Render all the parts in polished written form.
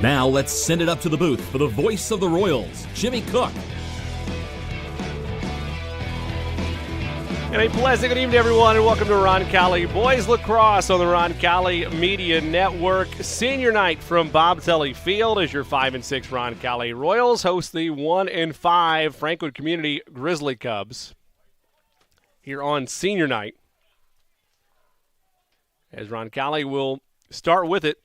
Now let's send it up to the booth for the voice of the Royals, Jimmy Cook. And a pleasant good evening, everyone, and welcome to Roncalli Boys Lacrosse on the Roncalli Media Network. Senior night from Bobtelli Field as your 5-6 Roncalli Royals host the 1-5 Franklin Community Grizzly Cubs here on senior night. As Roncalli will start with it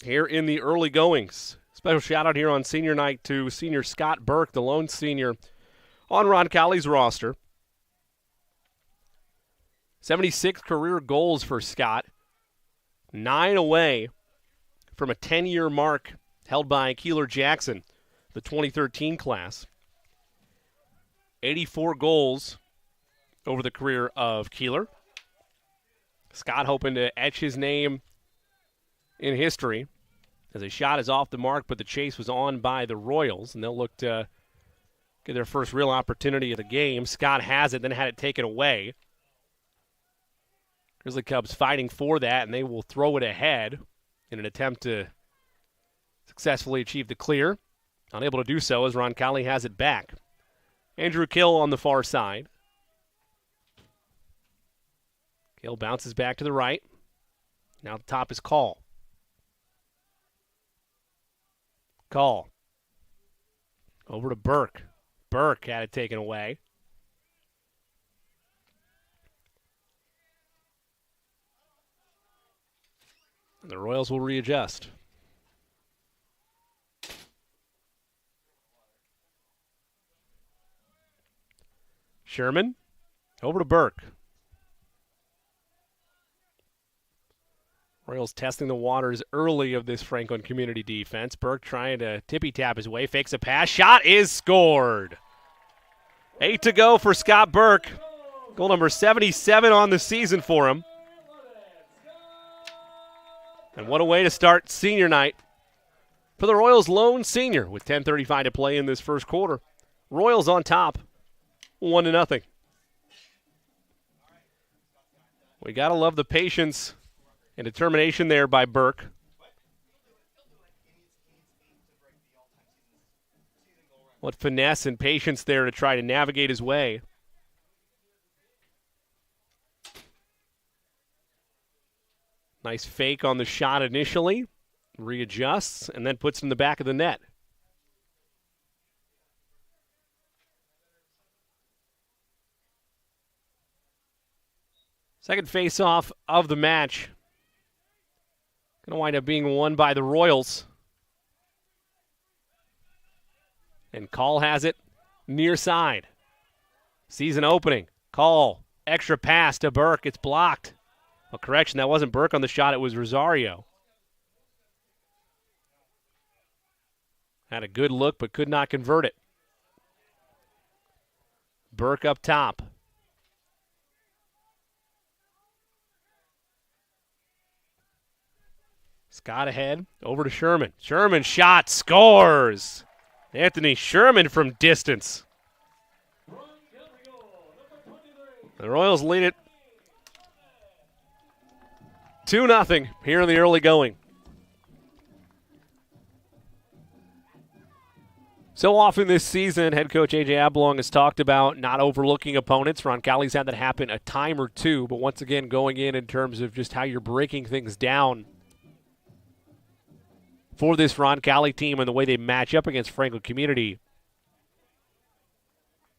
here in the early goings. Special shout out here on senior night to senior Scott Burke, the lone senior on Roncalli's roster. 76 career goals for Scott, 9 away from a 10-year mark held by Keeler Jackson, the 2013 class. 84 goals over the career of Keeler. Scott hoping to etch his name in history as a shot is off the mark, but the chase was on by the Royals, and they'll look to get their first real opportunity of the game. Scott has it, then had it taken away. Grizzly Cubs fighting for that, and they will throw it ahead in an attempt to successfully achieve the clear. Unable to do so as Roncalli has it back. Andrew Kill on the far side. Kill bounces back to the right. Now the top is Call. Call. Over to Burke. Burke had it taken away. And the Royals will readjust. Sherman, over to Burke. Royals testing the waters early of this Franklin community defense. Burke trying to tippy-tap his way, fakes a pass. Shot is scored. 8 to go for Scott Burke. Goal number 77 on the season for him. And what a way to start senior night for the Royals' lone senior with 10:35 to play in this first quarter. Royals on top, 1-0. We got to love the patience and determination there by Burke. What finesse and patience there to try to navigate his way. Nice fake on the shot initially, readjusts, and then puts it in the back of the net. Second face-off of the match. Going to wind up being won by the Royals. And Call has it near side. Season opening. Call, extra pass to Burke. It's blocked. Well, correction, that wasn't Burke on the shot, it was Rosario. Had a good look, but could not convert it. Burke up top. Scott ahead, over to Sherman. Sherman shot, scores! Anthony Sherman from distance. The Royals lead it 2-0 here in the early going. So often this season, head coach A.J. Ablong has talked about not overlooking opponents. Roncalli's had that happen a time or two, but once again, going in terms of just how you're breaking things down for this Roncalli team and the way they match up against Franklin Community,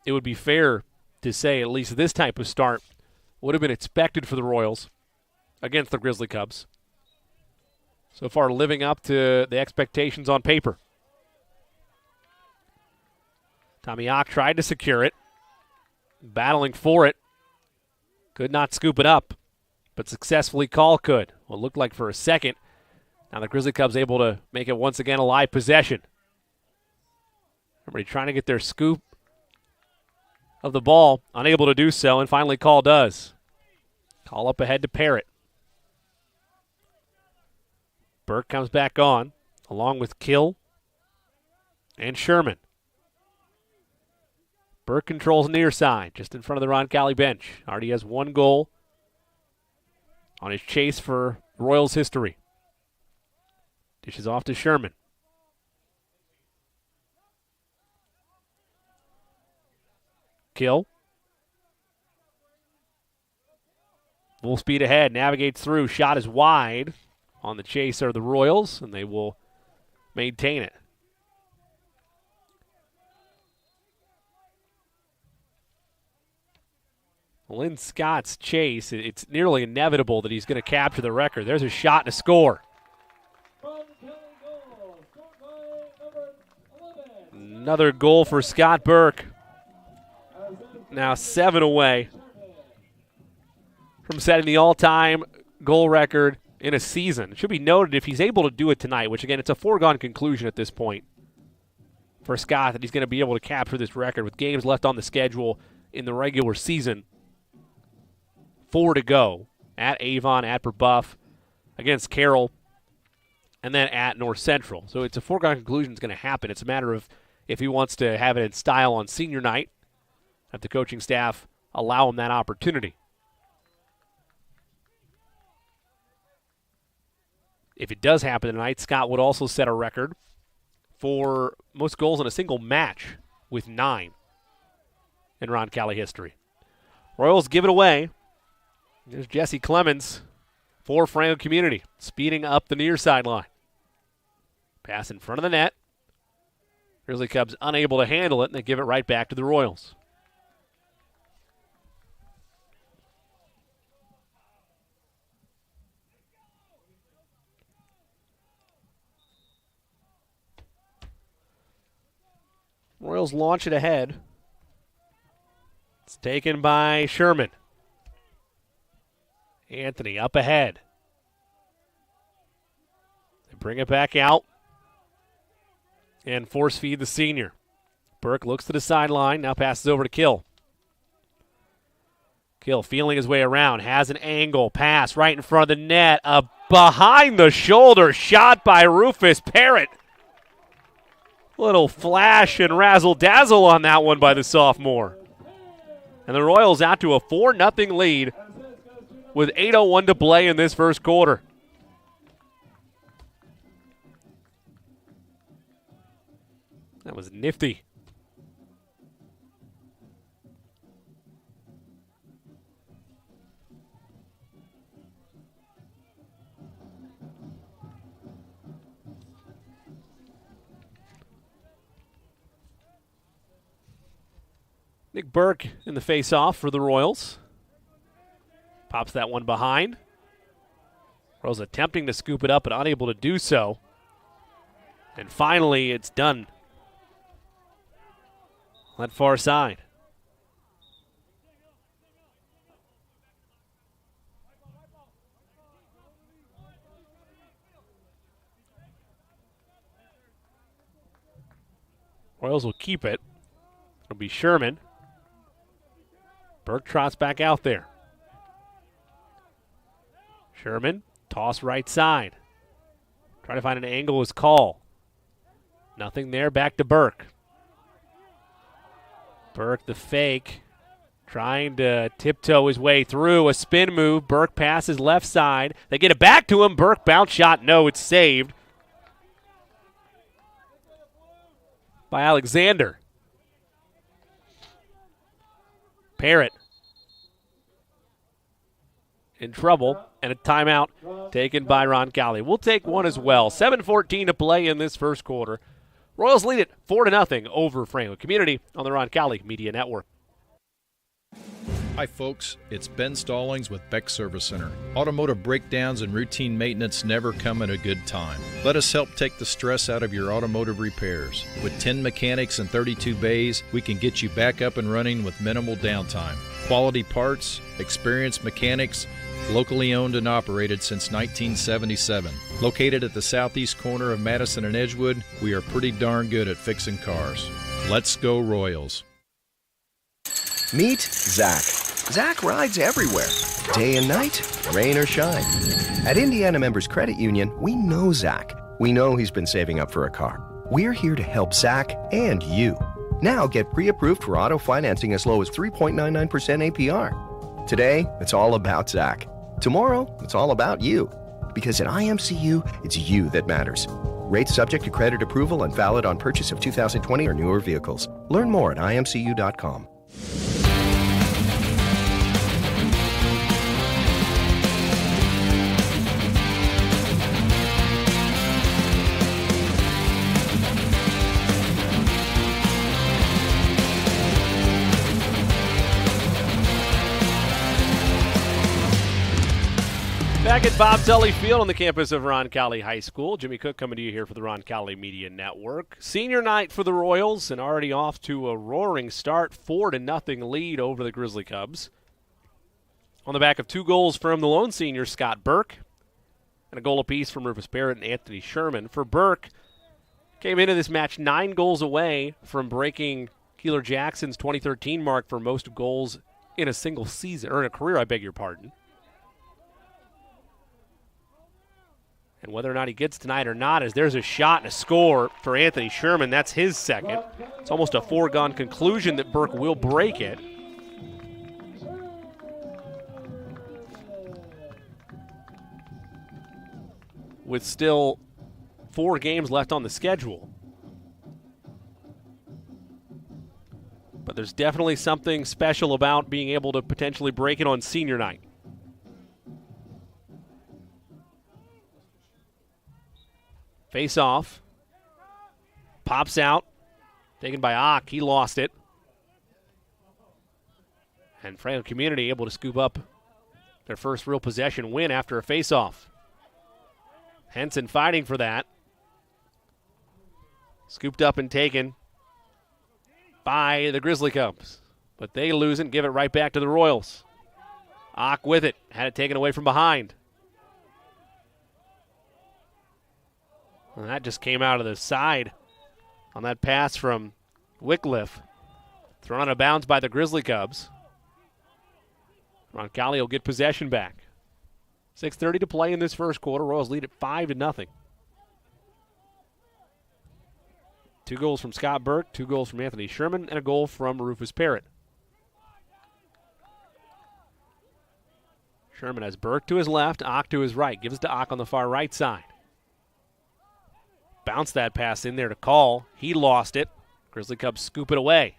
it would be fair to say at least this type of start would have been expected for the Royals against the Grizzly Cubs. So far, living up to the expectations on paper. Tommy Ock tried to secure it, battling for it. Could not scoop it up, but successfully Call could. Well, it looked like for a second. Now the Grizzly Cubs able to make it once again a live possession. Everybody trying to get their scoop of the ball, unable to do so, and finally Call does. Call up ahead to Parrott. Burke comes back on, along with Kill and Sherman. Burke controls near side, just in front of the Roncalli bench. Already has one goal on his chase for Royals history. Dishes off to Sherman. Kill. Full speed ahead, navigates through. Shot is wide. On the chase are the Royals, and they will maintain it. Lynn Scott's chase, it's nearly inevitable that he's going to capture the record. There's a shot and a score. Another goal for Scott Burke. Now 7 away from setting the all-time goal record in a season. It should be noted if he's able to do it tonight, which again, it's a foregone conclusion at this point for Scott that he's going to be able to capture this record with games left on the schedule in the regular season. 4 to go at Avon, at Brebeuf, against Carroll, and then at North Central. So it's a foregone conclusion it's going to happen. It's a matter of if he wants to have it in style on senior night, have the coaching staff allow him that opportunity. If it does happen tonight, Scott would also set a record for most goals in a single match with 9 in Roncalli history. Royals give it away. There's Jesse Clemens for Franklin Community, speeding up the near sideline. Pass in front of the net. Grizzly Cubs unable to handle it, and they give it right back to the Royals. Royals launch it ahead. It's taken by Sherman. Anthony up ahead. They bring it back out and force feed the senior. Burke looks to the sideline, now passes over to Kill. Kill feeling his way around, has an angle, pass right in front of the net. A behind-the-shoulder shot by Rufus Parrott. Little flash and razzle-dazzle on that one by the sophomore. And the Royals out to a 4-0 lead with 8:01 to play in this first quarter. That was nifty. Nick Burke in the face-off for the Royals. Pops that one behind. Royals attempting to scoop it up but unable to do so. And finally, it's done. On that far side. Royals will keep it. It'll be Sherman. Burke trots back out there. Sherman, toss right side. Trying to find an angle is Call. Nothing there, back to Burke. Burke the fake. Trying to tiptoe his way through. A spin move. Burke passes left side. They get it back to him. Burke bounce shot. No, it's saved by Alexander. Parrott in trouble, and a timeout taken by Roncalli. We'll take one as well. 7:14 to play in this first quarter. Royals lead it 4-0 over Franklin Community on the Roncalli Media Network. Hi folks, it's Ben Stallings with Beck Service Center. Automotive breakdowns and routine maintenance never come at a good time. Let us help take the stress out of your automotive repairs. With 10 mechanics and 32 bays, we can get you back up and running with minimal downtime. Quality parts, experienced mechanics, locally owned and operated since 1977. Located at the southeast corner of Madison and Edgewood, we are pretty darn good at fixing cars. Let's go Royals. Meet Zach. Zach rides everywhere, day and night, rain or shine. At Indiana Members Credit Union, we know Zach. We know he's been saving up for a car. We're here to help Zach and you. Now get pre-approved for auto financing as low as 3.99% APR. Today, it's all about Zach. Tomorrow, it's all about you. Because at IMCU, it's you that matters. Rates subject to credit approval and valid on purchase of 2020 or newer vehicles. Learn more at imcu.com. Back at Bob Tully Field on the campus of Roncalli High School. Jimmy Cook coming to you here for the Roncalli Media Network. Senior night for the Royals and already off to a roaring start, 4-0 lead over the Grizzly Cubs. On the back of 2 goals from the lone senior, Scott Burke, and a goal apiece from Rufus Barrett and Anthony Sherman. For Burke, came into this match 9 goals away from breaking Keeler Jackson's 2013 mark for most goals in a single season, or in a career, I beg your pardon. And whether or not he gets tonight or not, as there's a shot and a score for Anthony Sherman. That's his second. It's almost a foregone conclusion that Burke will break it. With still 4 games left on the schedule. But there's definitely something special about being able to potentially break it on senior night. Face off. Pops out. Taken by Ock. He lost it. And Franklin Community able to scoop up their first real possession win after a face-off. Henson fighting for that. Scooped up and taken by the Grizzly Cubs. But they lose it and give it right back to the Royals. Ock with it. Had it taken away from behind. And that just came out of the side on that pass from Wycliffe. Thrown out of bounds by the Grizzly Cubs. Roncalli will get possession back. 6:30 to play in this first quarter. Royals lead at 5-0. 2 goals from Scott Burke, 2 goals from Anthony Sherman, and a goal from Rufus Parrott. Sherman has Burke to his left, Ock to his right. Gives it to Ock on the far right side. Bounce that pass in there to Call. He lost it. Grizzly Cubs scoop it away.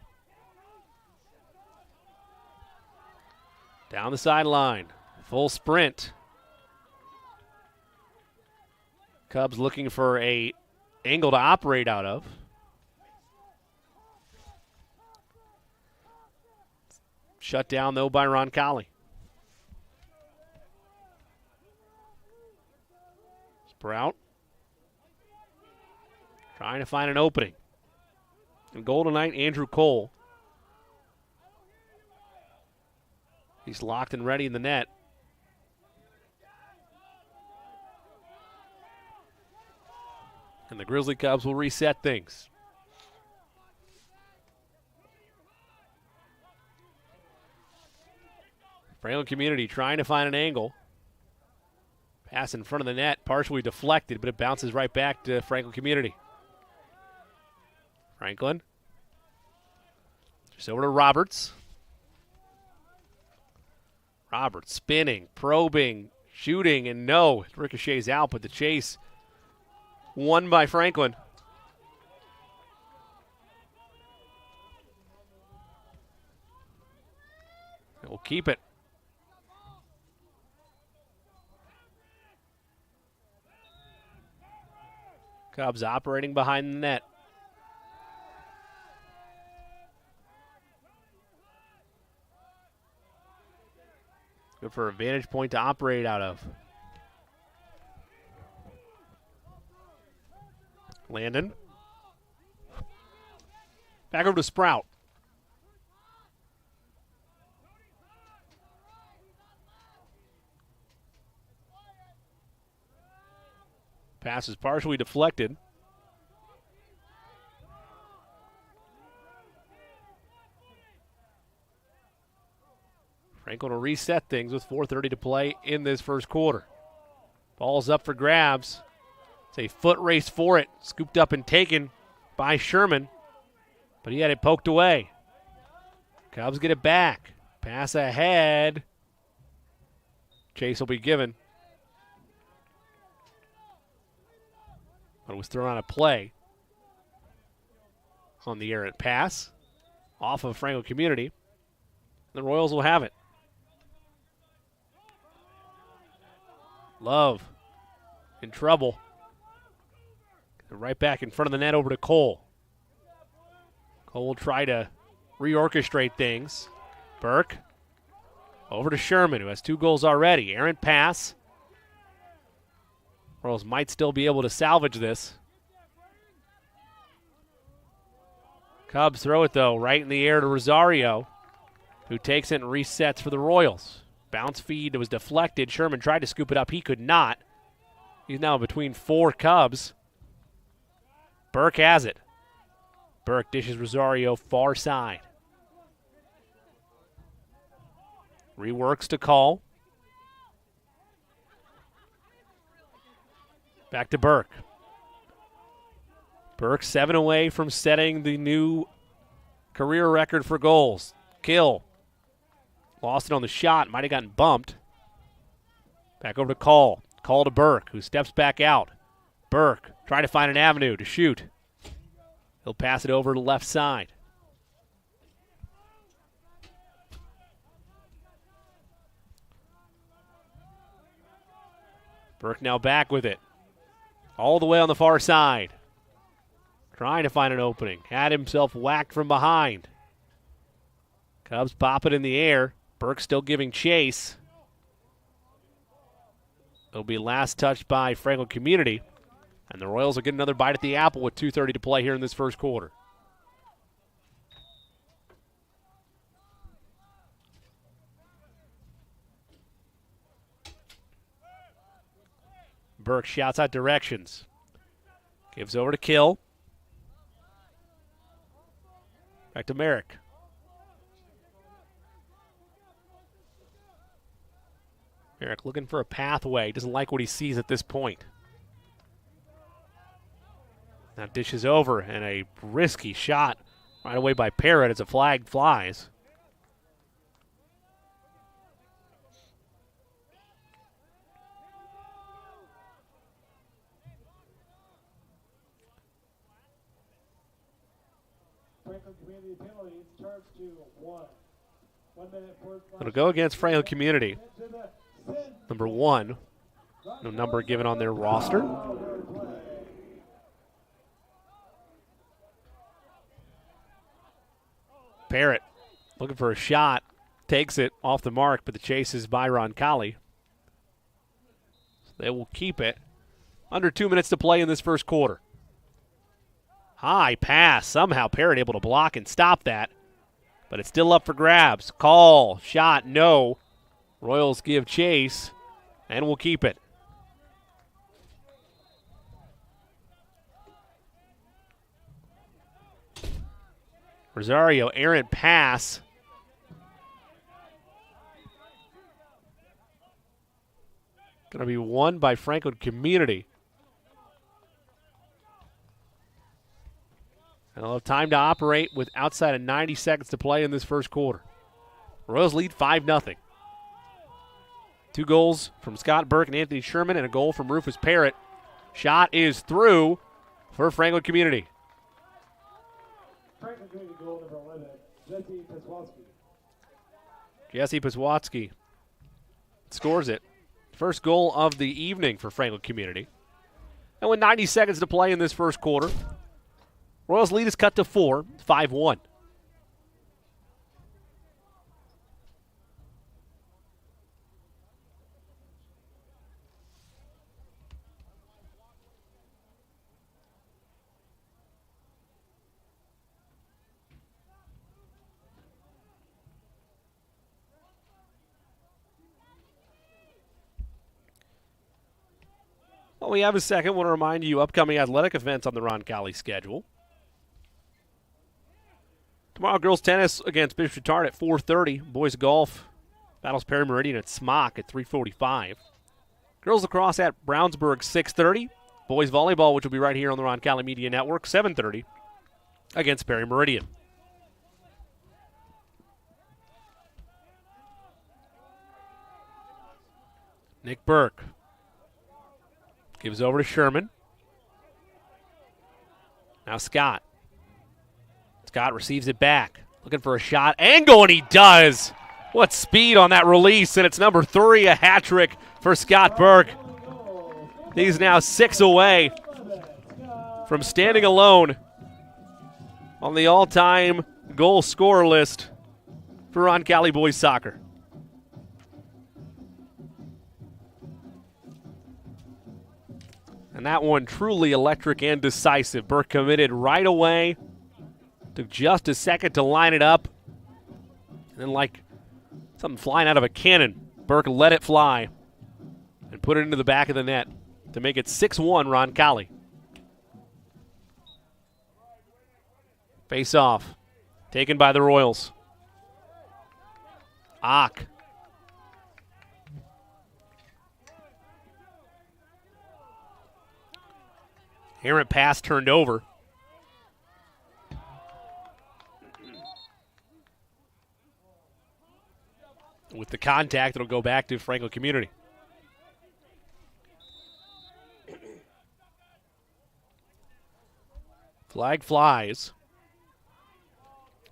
Down the sideline. Full sprint. Cubs looking for a angle to operate out of. Shut down, though, by Roncalli. Sprout. Trying to find an opening. And goal tonight, Andrew Cole. He's locked and ready in the net. And the Grizzly Cubs will reset things. Franklin Community trying to find an angle. Pass in front of the net, partially deflected, but it bounces right back to Franklin Community. Franklin. Just over to Roberts. Roberts spinning, probing, shooting, and no. It ricochets out, but the chase won by Franklin. We'll keep it. Cubs operating behind the net. Good for a vantage point to operate out of. Landon. Back over to Sprout. Pass is partially deflected. Franklin will reset things with 4:30 to play in this first quarter. Ball's up for grabs. It's a foot race for it. Scooped up and taken by Sherman, but he had it poked away. Cubs get it back. Pass ahead. Chase will be given. But it was thrown on a play on the errant pass off of Franklin Community. The Royals will have it. Love in trouble. Right back in front of the net over to Cole. Cole will try to reorchestrate things. Burke over to Sherman, who has 2 goals already. Errant pass. Royals might still be able to salvage this. Cubs throw it, though, right in the air to Rosario, who takes it and resets for the Royals. Bounce feed was deflected. Sherman tried to scoop it up. He could not. He's now between 4 Cubs. Burke has it. Burke dishes Rosario far side. Reworks to Call. Back to Burke. Burke 7 away from setting the new career record for goals. Kill. Lost it on the shot. Might have gotten bumped. Back over to Call. Call to Burke, who steps back out. Burke trying to find an avenue to shoot. He'll pass it over to the left side. Burke now back with it. All the way on the far side. Trying to find an opening. Had himself whacked from behind. Cubs pop it in the air. Burke still giving chase. It'll be last touched by Franklin Community. And the Royals will get another bite at the apple with 2:30 to play here in this first quarter. Burke shouts out directions. Gives over to Kill. Back to Merrick. Merrick looking for a pathway. Doesn't like what he sees at this point. Now dishes over, and a risky shot right away by Parrott as a flag flies. It'll go against Franklin Community. Number 1. No number given on their roster. Parrott looking for a shot. Takes it off the mark, but the chase is by Roncalli. So they will keep it. Under 2 minutes to play in this first quarter. High pass. Somehow Parrott able to block and stop that. But it's still up for grabs. Call. Shot. No. Royals give chase. And will keep it. Rosario, errant pass. Going to be won by Franklin Community. And they'll have time to operate with outside of 90 seconds to play in this first quarter. Royals lead 5-0. 2 goals from Scott Burke and Anthony Sherman and a goal from Rufus Parrott. Shot is through for Franklin Community. Franklin Community goal number 11, Jesse Piswatsky. Jesse Piswatsky scores it. First goal of the evening for Franklin Community. And with 90 seconds to play in this first quarter, Royals lead is cut to 4, 5-1. Well, we have a second. I want to remind you upcoming athletic events on the Roncalli schedule. Tomorrow, girls tennis against Bishop Chatard at 4:30. Boys golf battles Perry Meridian at Smock at 3:45. Girls lacrosse at Brownsburg 6:30. Boys volleyball, which will be right here on the Roncalli Media Network, 7:30 against Perry Meridian. Nick Burke gives over to Sherman. Now Scott. Scott receives it back. Looking for a shot. Angle, and he does. What speed on that release, and it's number 3, a hat trick for Scott Burke. He's now 6 away from standing alone on the all-time goal scorer list for Roncalli boys soccer. And that one truly electric and decisive. Burke committed right away. Took just a second to line it up. And then like something flying out of a cannon, Burke let it fly and put it into the back of the net to make it 6-1 Roncalli. Face off. Taken by the Royals. Ock. Errant pass turned over. With the contact, it'll go back to Franklin Community. Flag flies.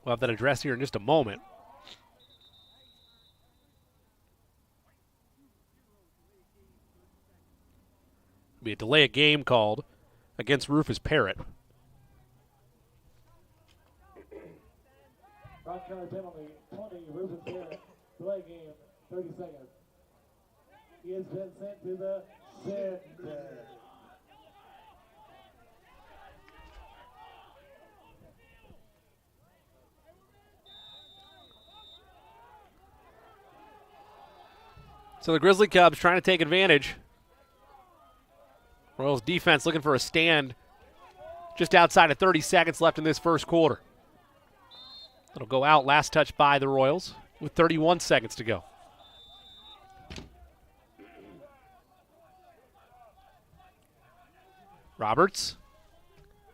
We'll have that addressed here in just a moment. Be a delay of game called against Rufus Parrott. Roncalli penalty, 20, Rufus Parrott, delay game, 30 seconds. He has been sent to the center. So the Grizzly Cubs trying to take advantage. Royals defense looking for a stand just outside of 30 seconds left in this first quarter. It'll go out, last touch by the Royals with 31 seconds to go. Roberts,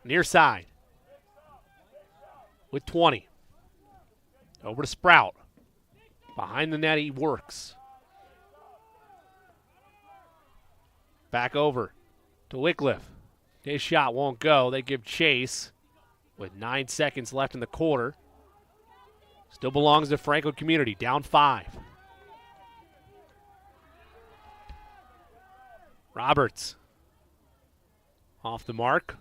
near side with 20. Over to Sprout. Behind the net he works. Back over to Wycliffe. His shot won't go. They give chase with 9 seconds left in the quarter. Still belongs to Franklin Community, down 5. Roberts off the mark.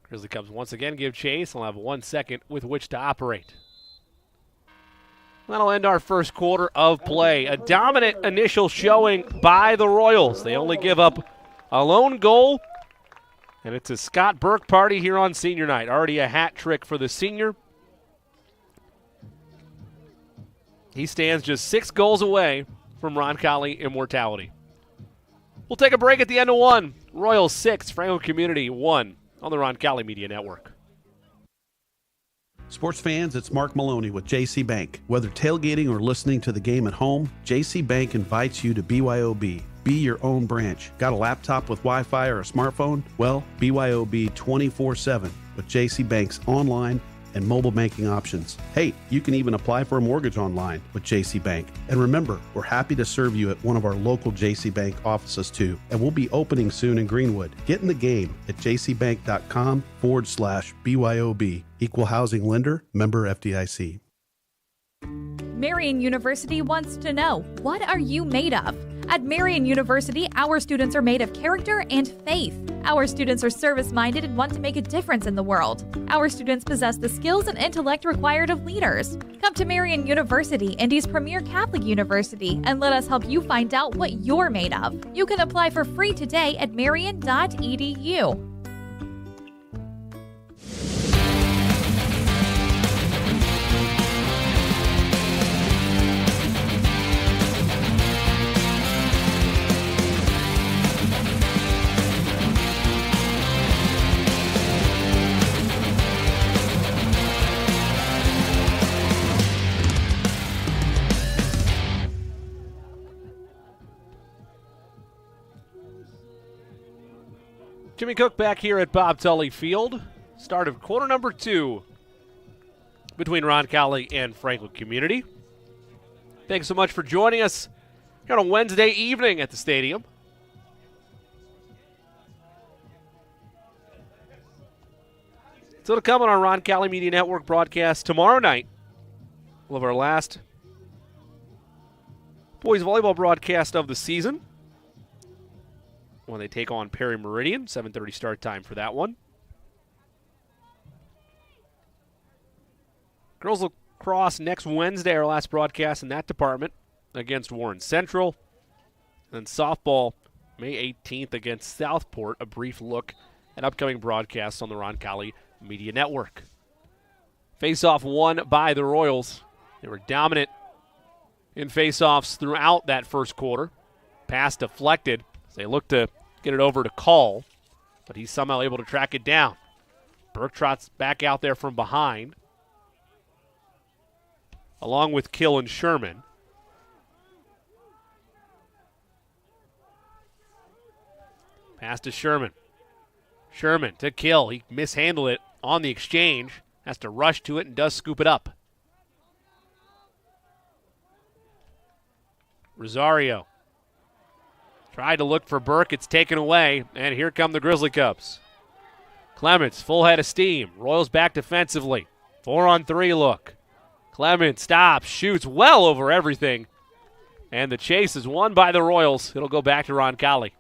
Grizzly Cubs once again give chase. They'll have 1 second with which to operate. That'll end our first quarter of play. A dominant initial showing by the Royals. They only give up a lone goal, and it's a Scott Burke party here on senior night. Already a hat trick for the senior. He stands just 6 goals away from Roncalli immortality. We'll take a break at the end of 1. Royals 6, Franklin Community 1 on the Roncalli Media Network. Sports fans, it's Mark Maloney with JC Bank. Whether tailgating or listening to the game at home, JC Bank invites you to BYOB. Be your own branch. Got a laptop with Wi-Fi or a smartphone? Well, BYOB 24/7 with JC Bank's online and mobile banking options. Hey, you can even apply for a mortgage online with JC Bank. And remember, we're happy to serve you at one of our local JC Bank offices too. And we'll be opening soon in Greenwood. Get in the game at jcbank.com/BYOB. Equal housing lender, member FDIC. Marian University wants to know, what are you made of? At Marian University, our students are made of character and faith. Our students are service-minded and want to make a difference in the world. Our students possess the skills and intellect required of leaders. Come to Marian University, Indy's premier Catholic university, and let us help you find out what you're made of. You can apply for free today at marian.edu. Jimmy Cook back here at Bob Tully Field. Start of quarter number 2 between Roncalli and Franklin Community. Thanks so much for joining us here on a Wednesday evening at the stadium. So to come on our Roncalli Media Network broadcast tomorrow night, we'll have our last boys volleyball broadcast of the season, when they take on Perry Meridian. 7:30 start time for that one. Girls lacrosse next Wednesday, our last broadcast in that department against Warren Central. And softball May 18th against Southport. A brief look at upcoming broadcasts on the Roncalli Media Network. Face-off won by the Royals. They were dominant in face-offs throughout that first quarter. Pass deflected as they looked to get it over to Call, but he's somehow able to track it down. Burke trots back out there from behind, along with Kill and Sherman. Pass to Sherman. Sherman to Kill. He mishandled it on the exchange. Has to rush to it and does scoop it up. Rosario tried to look for Burke. It's taken away, and here come the Grizzly Cubs. Clements, full head of steam. Royals back defensively. 4-on-3 look. Clements stops, shoots well over everything. And the chase is won by the Royals. It'll go back to Roncalli.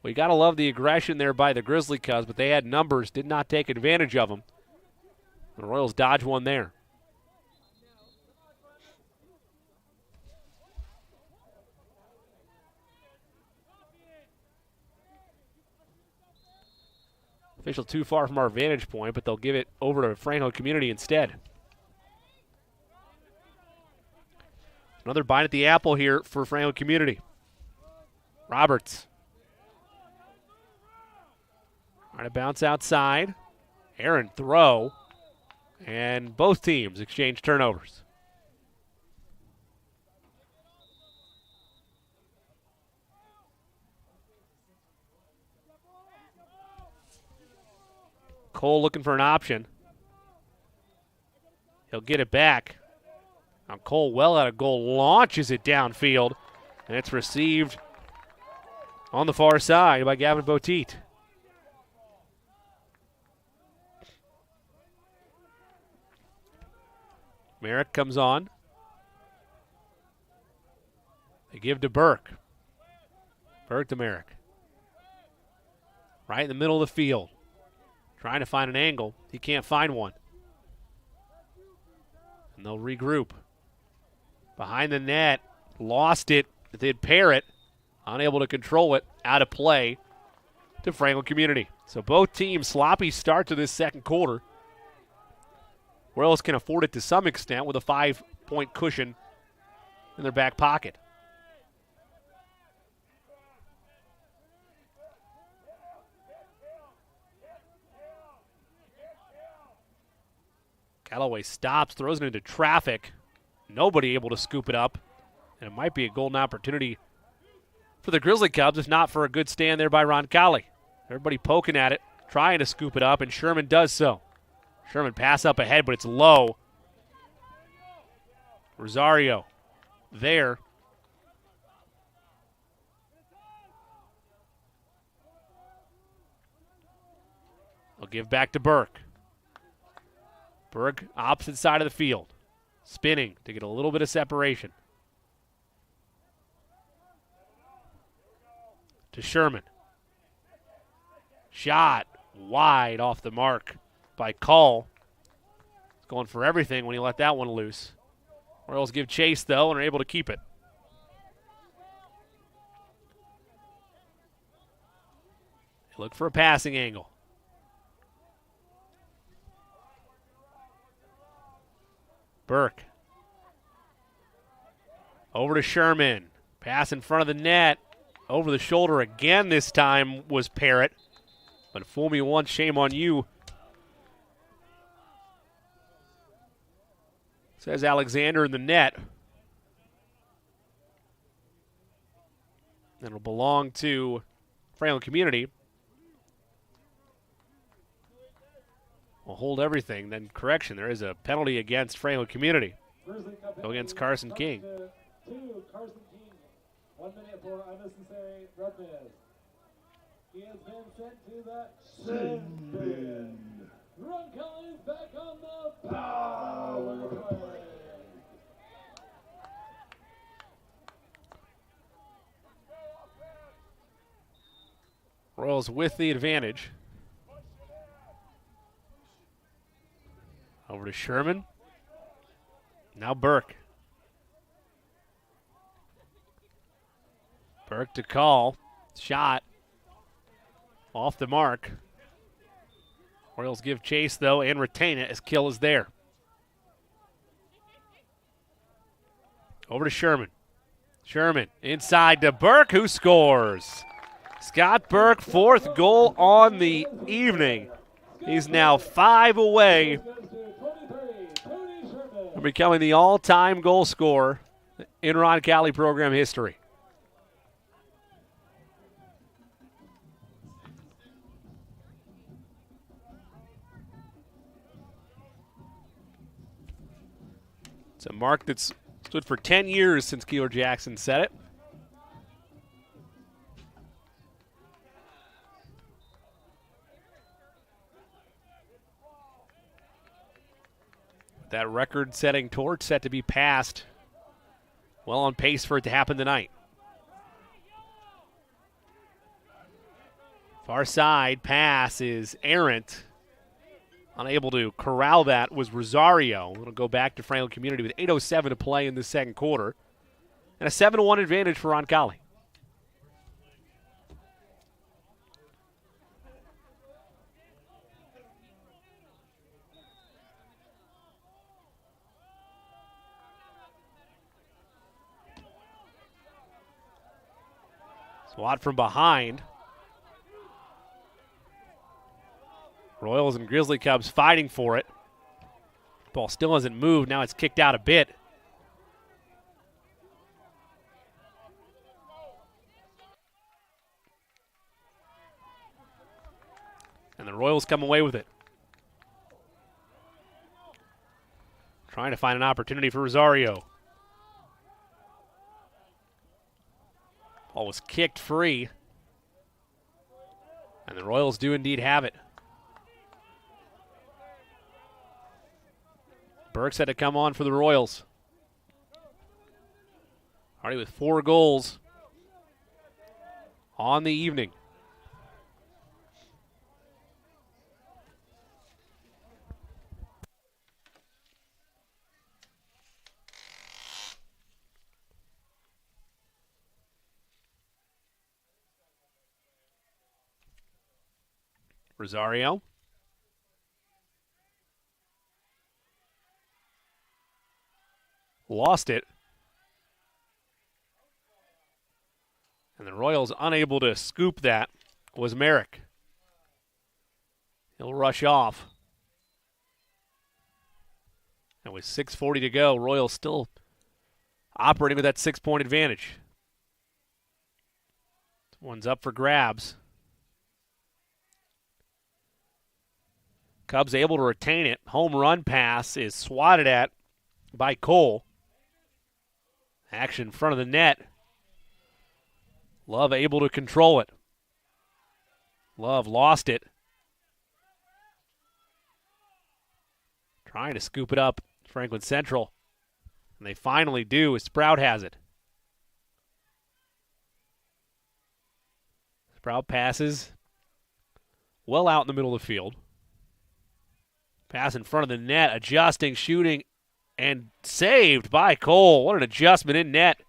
We got to love the aggression there by the Grizzly Cubs, but they had numbers, did not take advantage of them. The Royals dodge one there. Official too far from our vantage point, but they'll give it over to Franklin Community instead. Another bite at the apple here for Franklin Community. Roberts. Trying to bounce outside. Aaron throw. And both teams exchange turnovers. Cole looking for an option. He'll get it back. Now Cole, well out of goal, launches it downfield. And it's received on the far side by Gavin Boteet. Merrick comes on. They give to Burke. Burke to Merrick. Right in the middle of the field. Trying to find an angle. He can't find one. And they'll regroup. Behind the net. Lost it. They'd pair it. Unable to control it. Out of play to Franklin Community. So both teams sloppy start to this second quarter. Royals can afford it to some extent with a 5-point cushion in their back pocket. Callaway stops, throws it into traffic. Nobody able to scoop it up. And it might be a golden opportunity for the Grizzly Cubs, if not for a good stand there by Roncalli. Everybody poking at it, trying to scoop it up, and Sherman does so. Sherman pass up ahead, but it's low. Rosario there. They'll give back to Burke. Burke, opposite side of the field. Spinning to get a little bit of separation. To Sherman. Shot wide off the mark by Call. He's going for everything when he let that one loose. Royals give chase, though, and are able to keep it. They look for a passing angle. Burke. Over to Sherman. Pass in front of the net. Over the shoulder again this time was Parrott. But fool me once, shame on you. Says Alexander in the net. And it'll belong to Franklin Community. We'll hold everything. Then correction, there is a penalty against Franklin Community. Go against Carson King. Carson King. 1 minute for unnecessary roughness. He has been sent to the sin bin. Roncalli is back on the power play. Royals with the advantage. Over to Sherman. Now Burke. Burke to call. Shot off the mark. Royals give chase, though, and retain it as Kill is there. Over to Sherman. Sherman inside to Burke, who scores. Scott Burke, 4th goal on the evening. He's now 5 away from becoming the all-time goal scorer in Roncalli program history. It's a mark that's stood for 10 years since Keeler Jackson set it. That record-setting torch set to be passed. Well on pace for it to happen tonight. Far side pass is errant. Unable to corral that was Rosario. It'll go back to Franklin Community with 8:07 to play in the second quarter. And a 7-1 advantage for Roncalli. Swat from behind. Royals and Grizzly Cubs fighting for it. Ball still hasn't moved. Now it's kicked out a bit. And the Royals come away with it. Trying to find an opportunity for Rosario. Ball was kicked free. And the Royals do indeed have it. Burks had to come on for the Royals. Already with 4 goals on the evening. Rosario. Lost it. And the Royals unable to scoop that was Merrick. He'll rush off. And with 6:40 to go, Royals still operating with that 6-point advantage. One's up for grabs. Cubs able to retain it. Home run pass is swatted at by Cole. Action in front of the net. Love able to control it. Love lost it. Trying to scoop it up, Franklin Central. And they finally do as Sprout has it. Sprout passes well out in the middle of the field. Pass in front of the net, adjusting, shooting, and saved by Cole. What an adjustment in net.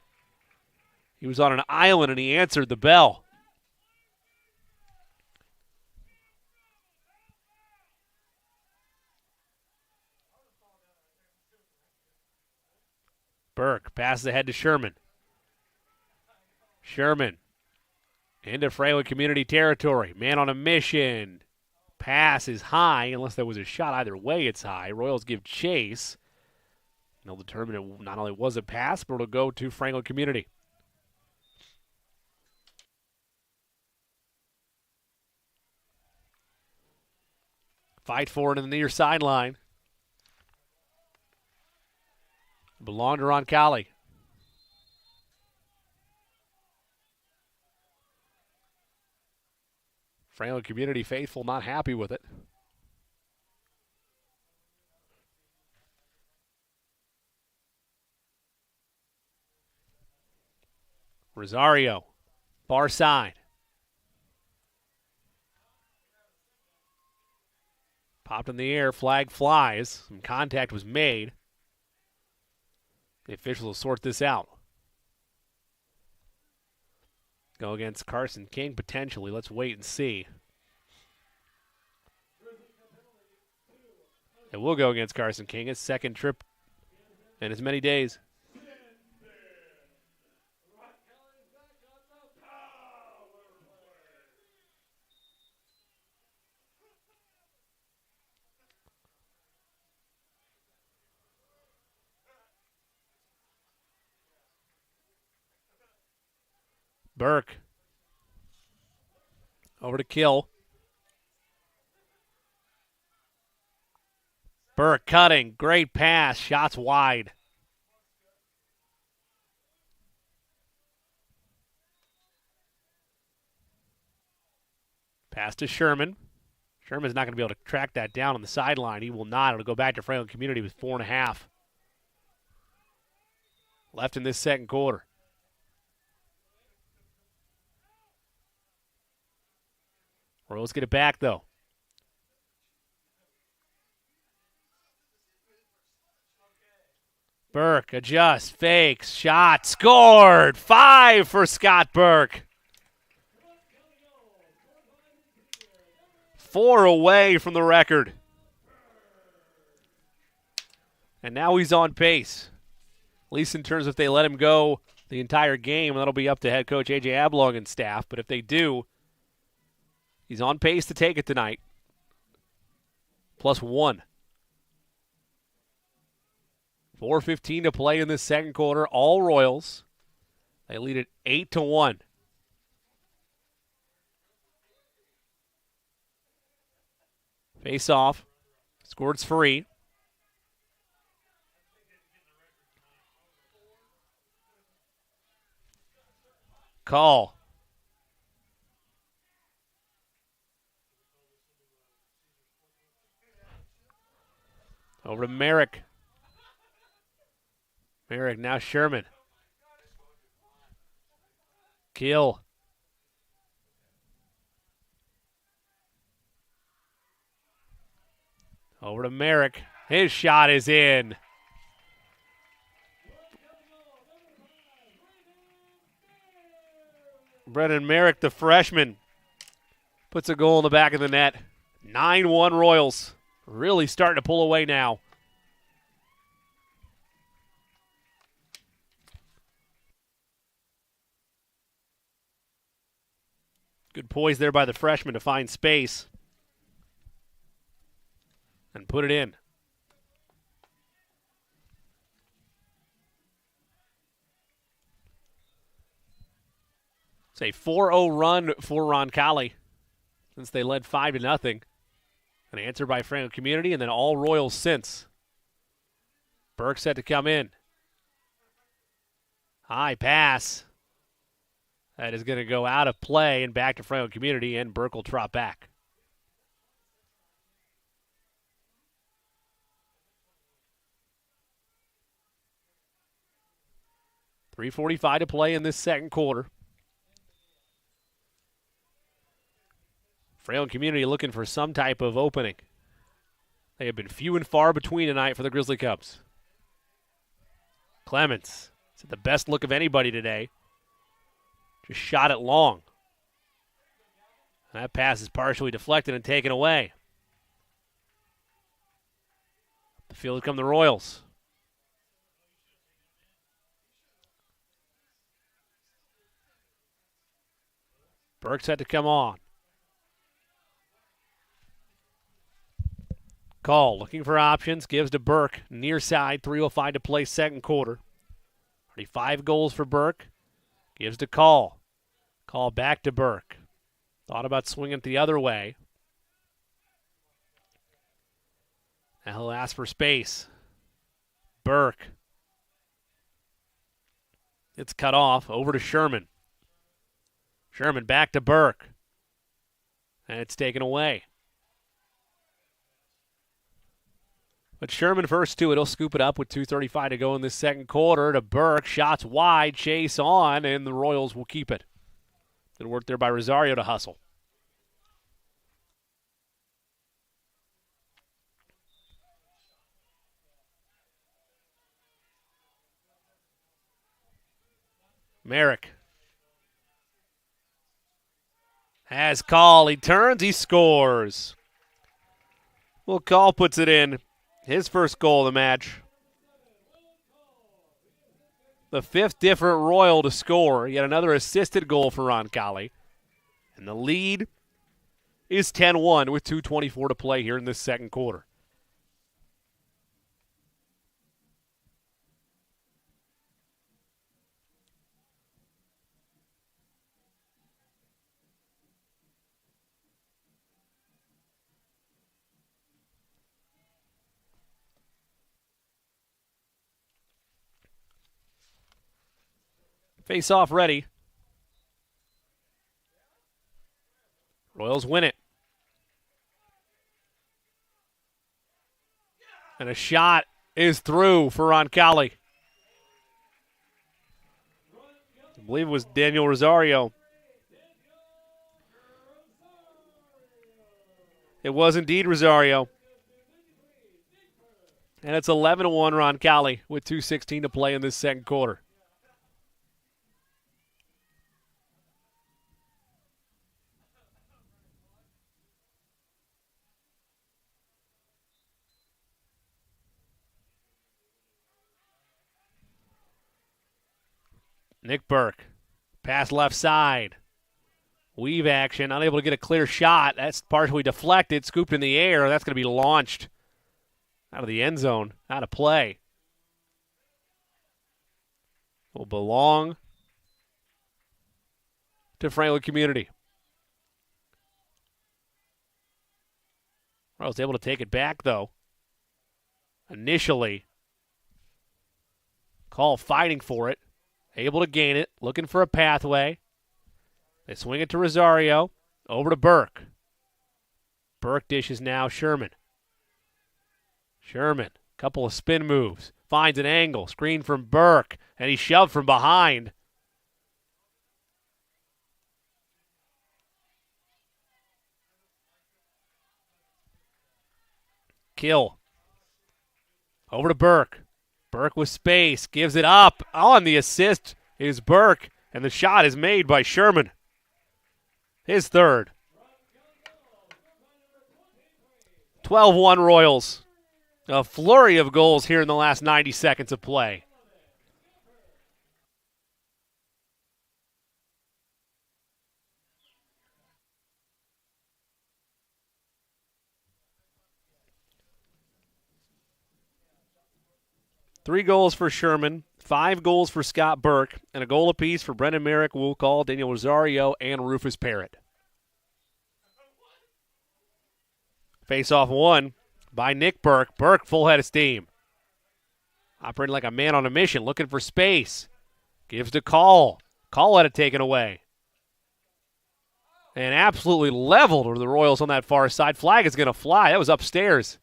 He was on an island and he answered the bell. Burke passes ahead to Sherman. Sherman into Franklin Community territory. Man on a mission. Pass is high, unless there was a shot. Either way, it's high. Royals give chase. They'll determine it not only was a pass, but it'll go to Franklin Community. Fight for it in the near sideline. Belong to Roncalli. Franklin Community faithful not happy with it. Rosario, far side. Popped in the air, flag flies. Some contact was made. The officials will sort this out. Go against Carson King potentially. Let's wait and see. It will go against Carson King. His second trip in as many days. Burke. Over to Kill. Burke cutting. Great pass. Shots wide. Pass to Sherman. Sherman's not going to be able to track that down on the sideline. He will not. It'll go back to Franklin Community with 4.5 left in this second quarter. Royals get it back, though. Burke adjusts, fakes, shot, scored. 5 for Scott Burke. 4 away from the record. And now he's on pace. At least in terms of if they let him go the entire game, that'll be up to head coach A.J. Ablong and staff. But if they do, he's on pace to take it tonight. +1. 4:15 to play in this second quarter. All Royals. They lead it 8-1. Face off. Scored's free. Call. Over to Merrick. Merrick, now Sherman. Kill. Over to Merrick. His shot is in. Brennan Merrick, the freshman, puts a goal in the back of the net. 9-1 Royals. Really starting to pull away now. Good poise there by the freshman to find space and put it in. It's a 4-0 run for Roncalli since they led 5-0. An answer by Franklin Community, and then all Royals since. Burke set to come in. High pass. That is going to go out of play and back to Franklin Community, and Burke will trot back. .345 to play in this second quarter. Franklin Community looking for some type of opening. They have been few and far between tonight for the Grizzly Cubs. Clements, it's the best look of anybody today. Just shot it long. That pass is partially deflected and taken away. The field come the Royals. Burke's had to come on. Call, looking for options, gives to Burke. Near side, 3:05 to play second quarter. Already 5 goals for Burke. Gives to Call. Call back to Burke. Thought about swinging it the other way. Now he'll ask for space. Burke. It's cut off. Over to Sherman. Sherman back to Burke. And it's taken away. But Sherman first to it. He'll scoop it up with 2:35 to go in this second quarter to Burke. Shots wide, chase on, and the Royals will keep it. Good work there by Rosario to hustle. Merrick. Has Call. He turns, he scores. Well, Call puts it in. His first goal of the match. The fifth different Royal to score. Yet another assisted goal for Roncalli. And the lead is 10-1 with 2:24 to play here in this second quarter. Face off ready. Royals win it. And a shot is through for Roncalli. I believe it was Daniel Rosario. It was indeed Rosario. And it's 11-1 Roncalli with 2:16 to play in this second quarter. Nick Burke, pass left side. Weave action, unable to get a clear shot. That's partially deflected, scooped in the air. That's going to be launched out of the end zone, out of play. Will belong to Franklin Community. I was able to take it back, though. Initially, Call fighting for it. Able to gain it, looking for a pathway. They swing it to Rosario. Over to Burke. Burke dishes now Sherman. Sherman, couple of spin moves. Finds an angle, screen from Burke, and he's shoved from behind. Kill. Over to Burke. Burke with space, gives it up. On the assist is Burke, and the shot is made by Sherman. His third. 12-1 Royals. A flurry of goals here in the last 90 seconds of play. Three goals for Sherman, 5 goals for Scott Burke, and a goal apiece for Brendan Merrick, Woolcall, Daniel Rosario, and Rufus Parrott. Face-off won by Nick Burke. Burke full head of steam. Operating like a man on a mission, looking for space. Gives to Call. Call had it taken away. And absolutely leveled the Royals on that far side. Flag is going to fly. That was upstairs.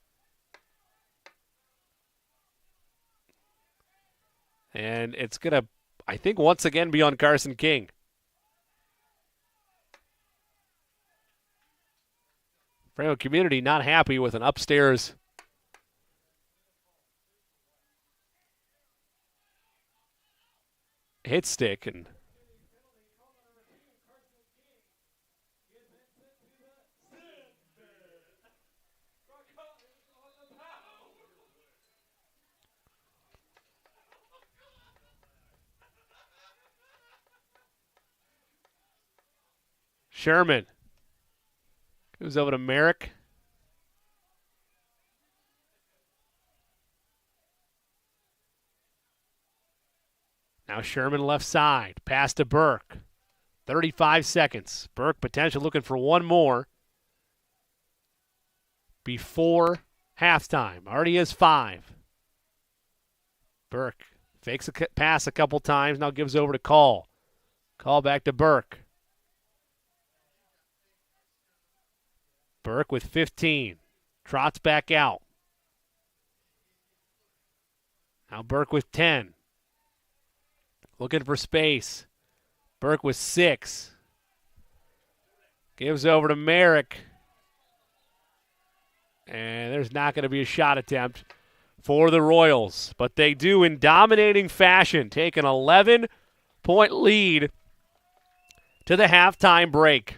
And it's going to, I think, once again be on Carson King. Franklin Community not happy with an upstairs hit stick. And Sherman goes over to Merrick. Now Sherman left side. Pass to Burke. 35 seconds. Burke potentially looking for one more before halftime. Already has 5. Burke fakes a pass a couple times. Now gives over to Call. Call back to Burke. Burke with 15. Trots back out. Now Burke with 10. Looking for space. Burke with 6. Gives over to Merrick. And there's not going to be a shot attempt for the Royals. But they do in dominating fashion. Take an 11-point lead to the halftime break.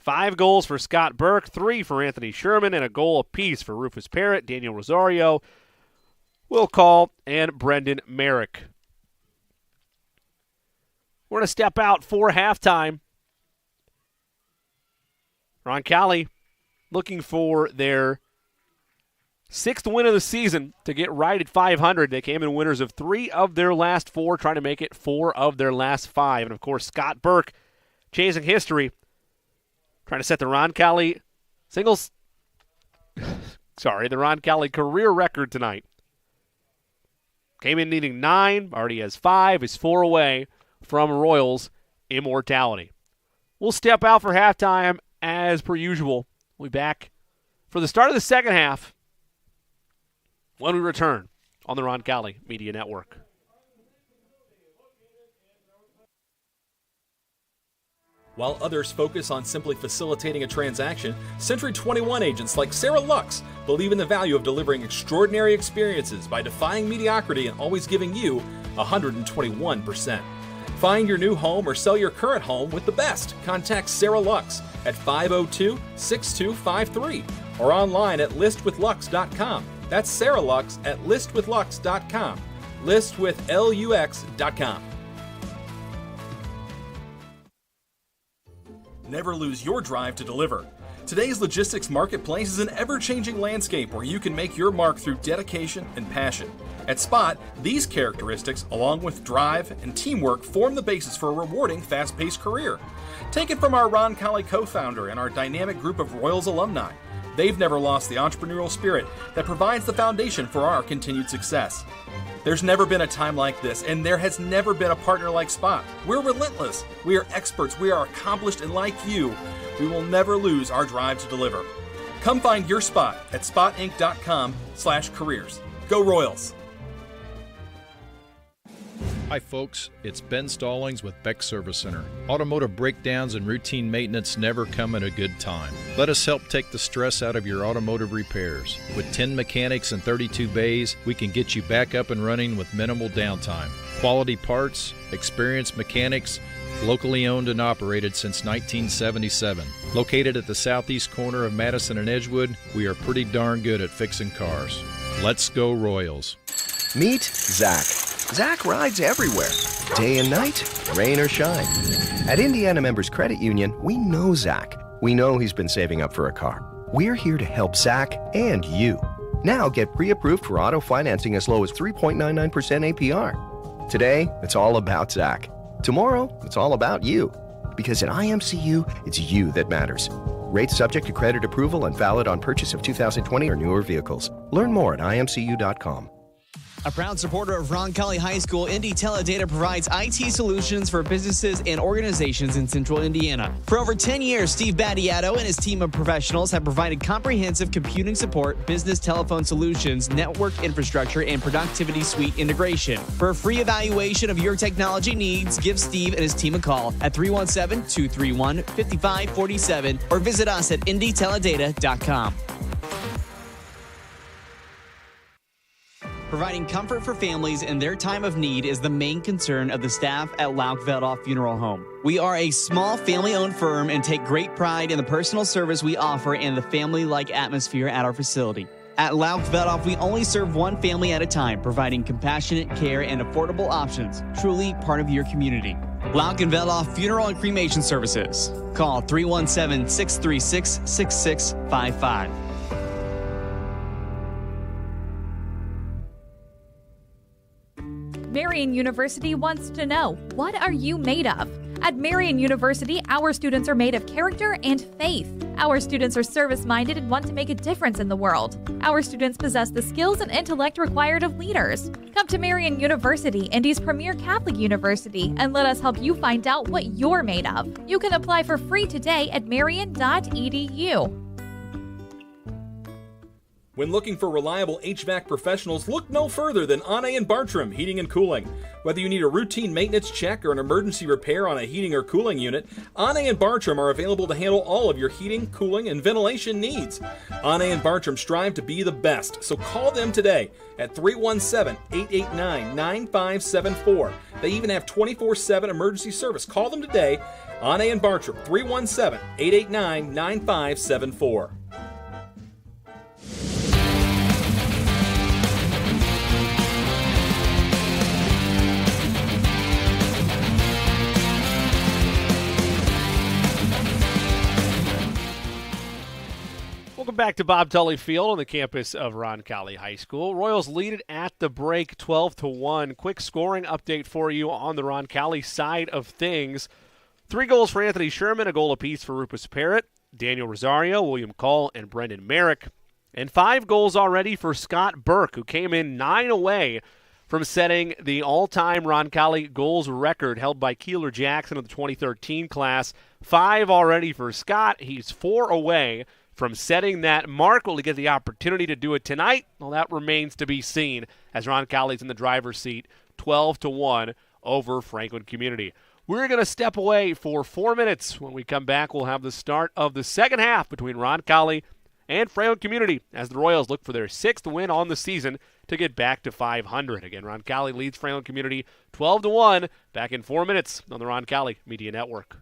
5 goals for Scott Burke, 3 for Anthony Sherman, and a goal apiece for Rufus Parrott, Daniel Rosario, Will Call, and Brendan Merrick. We're going to step out for halftime. Roncalli looking for their 6th win of the season to get right at 500. They came in winners of 3 of their last 4, trying to make it 4 of their last 5. And, of course, Scott Burke chasing history, trying to set the Roncalli the Roncalli career record tonight. Came in needing 9, already has 5, is 4 away from Royals immortality. We'll step out for halftime as per usual. We'll be back for the start of the second half when we return on the Roncalli Media Network. While others focus on simply facilitating a transaction, Century 21 agents like Sarah Lux believe in the value of delivering extraordinary experiences by defying mediocrity and always giving you 121%. Find your new home or sell your current home with the best. Contact Sarah Lux at 502-6253 or online at listwithlux.com. That's Sarah Lux at listwithlux.com. Listwithlux.com. Never lose your drive to deliver. Today's logistics marketplace is an ever-changing landscape where you can make your mark through dedication and passion. At Spot, these characteristics, along with drive and teamwork, form the basis for a rewarding, fast-paced career. Take it from our Roncalli co-founder and our dynamic group of Royals alumni. They've never lost the entrepreneurial spirit that provides the foundation for our continued success. There's never been a time like this, and there has never been a partner like Spot. We're relentless, we are experts, we are accomplished, and like you, we will never lose our drive to deliver. Come find your spot at spotinc.com/careers. Go Royals! Hi folks, it's Ben Stallings with Beck Service Center. Automotive breakdowns and routine maintenance never come at a good time. Let us help take the stress out of your automotive repairs. With 10 mechanics and 32 bays, we can get you back up and running with minimal downtime. Quality parts, experienced mechanics, locally owned and operated since 1977. Located at the southeast corner of Madison and Edgewood, we are pretty darn good at fixing cars. Let's go Royals. Meet Zach. Zach rides everywhere, day and night, rain or shine. At Indiana Members Credit Union, we know Zach. We know he's been saving up for a car. We're here to help Zach and you. Now get pre-approved for auto financing as low as 3.99% APR. Today, it's all about Zach. Tomorrow, it's all about you. Because at IMCU, it's you that matters. Rates subject to credit approval and valid on purchase of 2020 or newer vehicles. Learn more at imcu.com. A proud supporter of Roncalli High School, Indy Teledata provides IT solutions for businesses and organizations in central Indiana. For over 10 years, Steve Battiato and his team of professionals have provided comprehensive computing support, business telephone solutions, network infrastructure, and productivity suite integration. For a free evaluation of your technology needs, give Steve and his team a call at 317-231-5547 or visit us at indyteledata.com. Providing comfort for families in their time of need is the main concern of the staff at Lauk Veldoff Funeral Home. We are a small family-owned firm and take great pride in the personal service we offer and the family-like atmosphere at our facility. At Lauk Veldoff, we only serve one family at a time, providing compassionate care and affordable options, truly part of your community. Lauk and Veldoff Funeral and Cremation Services. Call 317-636-6655. Marian University wants to know, what are you made of? At Marian University, our students are made of character and faith. Our students are service-minded and want to make a difference in the world. Our students possess the skills and intellect required of leaders. Come to Marian University, Indy's premier Catholic university, and let us help you find out what you're made of. You can apply for free today at marian.edu. When looking for reliable HVAC professionals, look no further than Anne and Bartram Heating and Cooling. Whether you need a routine maintenance check or an emergency repair on a heating or cooling unit, Anne and Bartram are available to handle all of your heating, cooling, and ventilation needs. Anne and Bartram strive to be the best, so call them today at 317-889-9574. They even have 24/7 emergency service. Call them today, Anne and Bartram, 317-889-9574. Welcome back to Bob Tully Field on the campus of Roncalli High School. Royals lead it at the break 12-1. Quick scoring update for you on the Roncalli side of things. 3 goals for Anthony Sherman, a goal apiece for Rufus Parrott, Daniel Rosario, William Call, and Brendan Merrick. And 5 goals already for Scott Burke, who came in 9 away from setting the all-time Roncalli goals record held by Keeler Jackson of the 2013 class. 5 already for Scott. He's 4 away from setting that mark. Will he get the opportunity to do it tonight? Well, that remains to be seen as Roncalli's in the driver's seat, 12-1 over Franklin Community. We're going to step away for 4 minutes. When we come back, we'll have the start of the second half between Roncalli and Franklin Community as the Royals look for their 6th win on the season to get back to 500. Again, Roncalli leads Franklin Community 12-1. Back in 4 minutes on the Roncalli Media Network.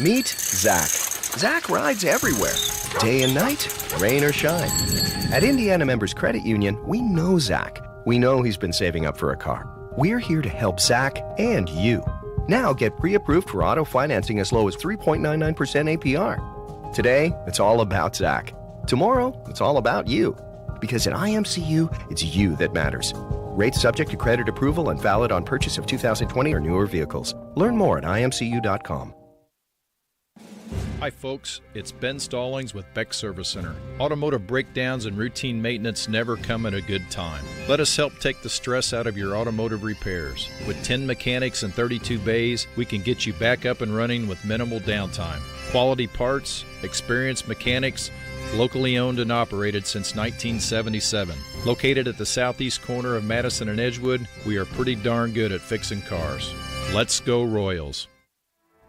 Meet Zach. Zach rides everywhere, day and night, rain or shine. At Indiana Members Credit Union, we know Zach. We know he's been saving up for a car. We're here to help Zach and you. Now get pre-approved for auto financing as low as 3.99% APR. Today, it's all about Zach. Tomorrow, it's all about you. Because at IMCU, it's you that matters. Rates subject to credit approval and valid on purchase of 2020 or newer vehicles. Learn more at imcu.com. Hi folks, it's Ben Stallings with Beck Service Center. Automotive breakdowns and routine maintenance never come at a good time. Let us help take the stress out of your automotive repairs. With 10 mechanics and 32 bays, we can get you back up and running with minimal downtime. Quality parts, experienced mechanics, locally owned and operated since 1977. Located at the southeast corner of Madison and Edgewood, we are pretty darn good at fixing cars. Let's go Royals.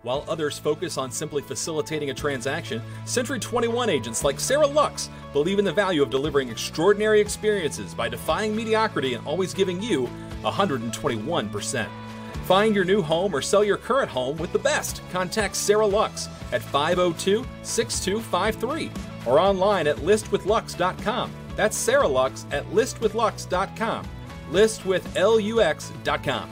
While others focus on simply facilitating a transaction, Century 21 agents like Sarah Lux believe in the value of delivering extraordinary experiences by defying mediocrity and always giving you 121%. Find your new home or sell your current home with the best. Contact Sarah Lux at 502-6253 or online at listwithlux.com. That's Sarah Lux at listwithlux.com. Listwithlux.com.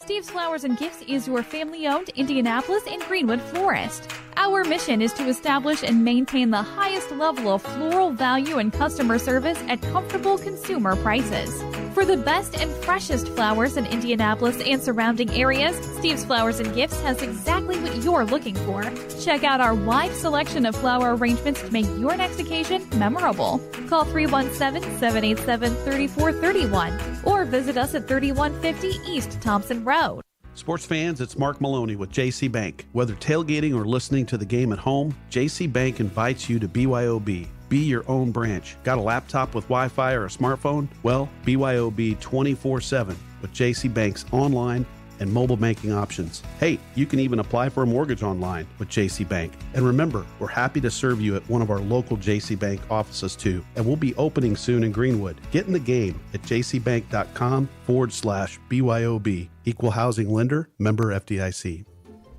Steve's Flowers and Gifts is your family-owned Indianapolis and Greenwood florist. Our mission is to establish and maintain the highest level of floral value and customer service at comfortable consumer prices. For the best and freshest flowers in Indianapolis and surrounding areas, Steve's Flowers and Gifts has exactly what you're looking for. Check out our wide selection of flower arrangements to make your next occasion memorable. Call 317-787-3431 or visit us at 3150 East Thompson Road. Sports fans, it's Mark Maloney with JC Bank. Whether tailgating or listening to the game at home, JC Bank invites you to BYOB. Be your own branch. Got a laptop with Wi-Fi or a smartphone? Well, BYOB 24/7 with JC Bank's online and mobile banking options. Hey, you can even apply for a mortgage online with JC Bank. And remember, we're happy to serve you at one of our local JC Bank offices too. And we'll be opening soon in Greenwood. Get in the game at jcbank.com/BYOB. Equal housing lender, member FDIC.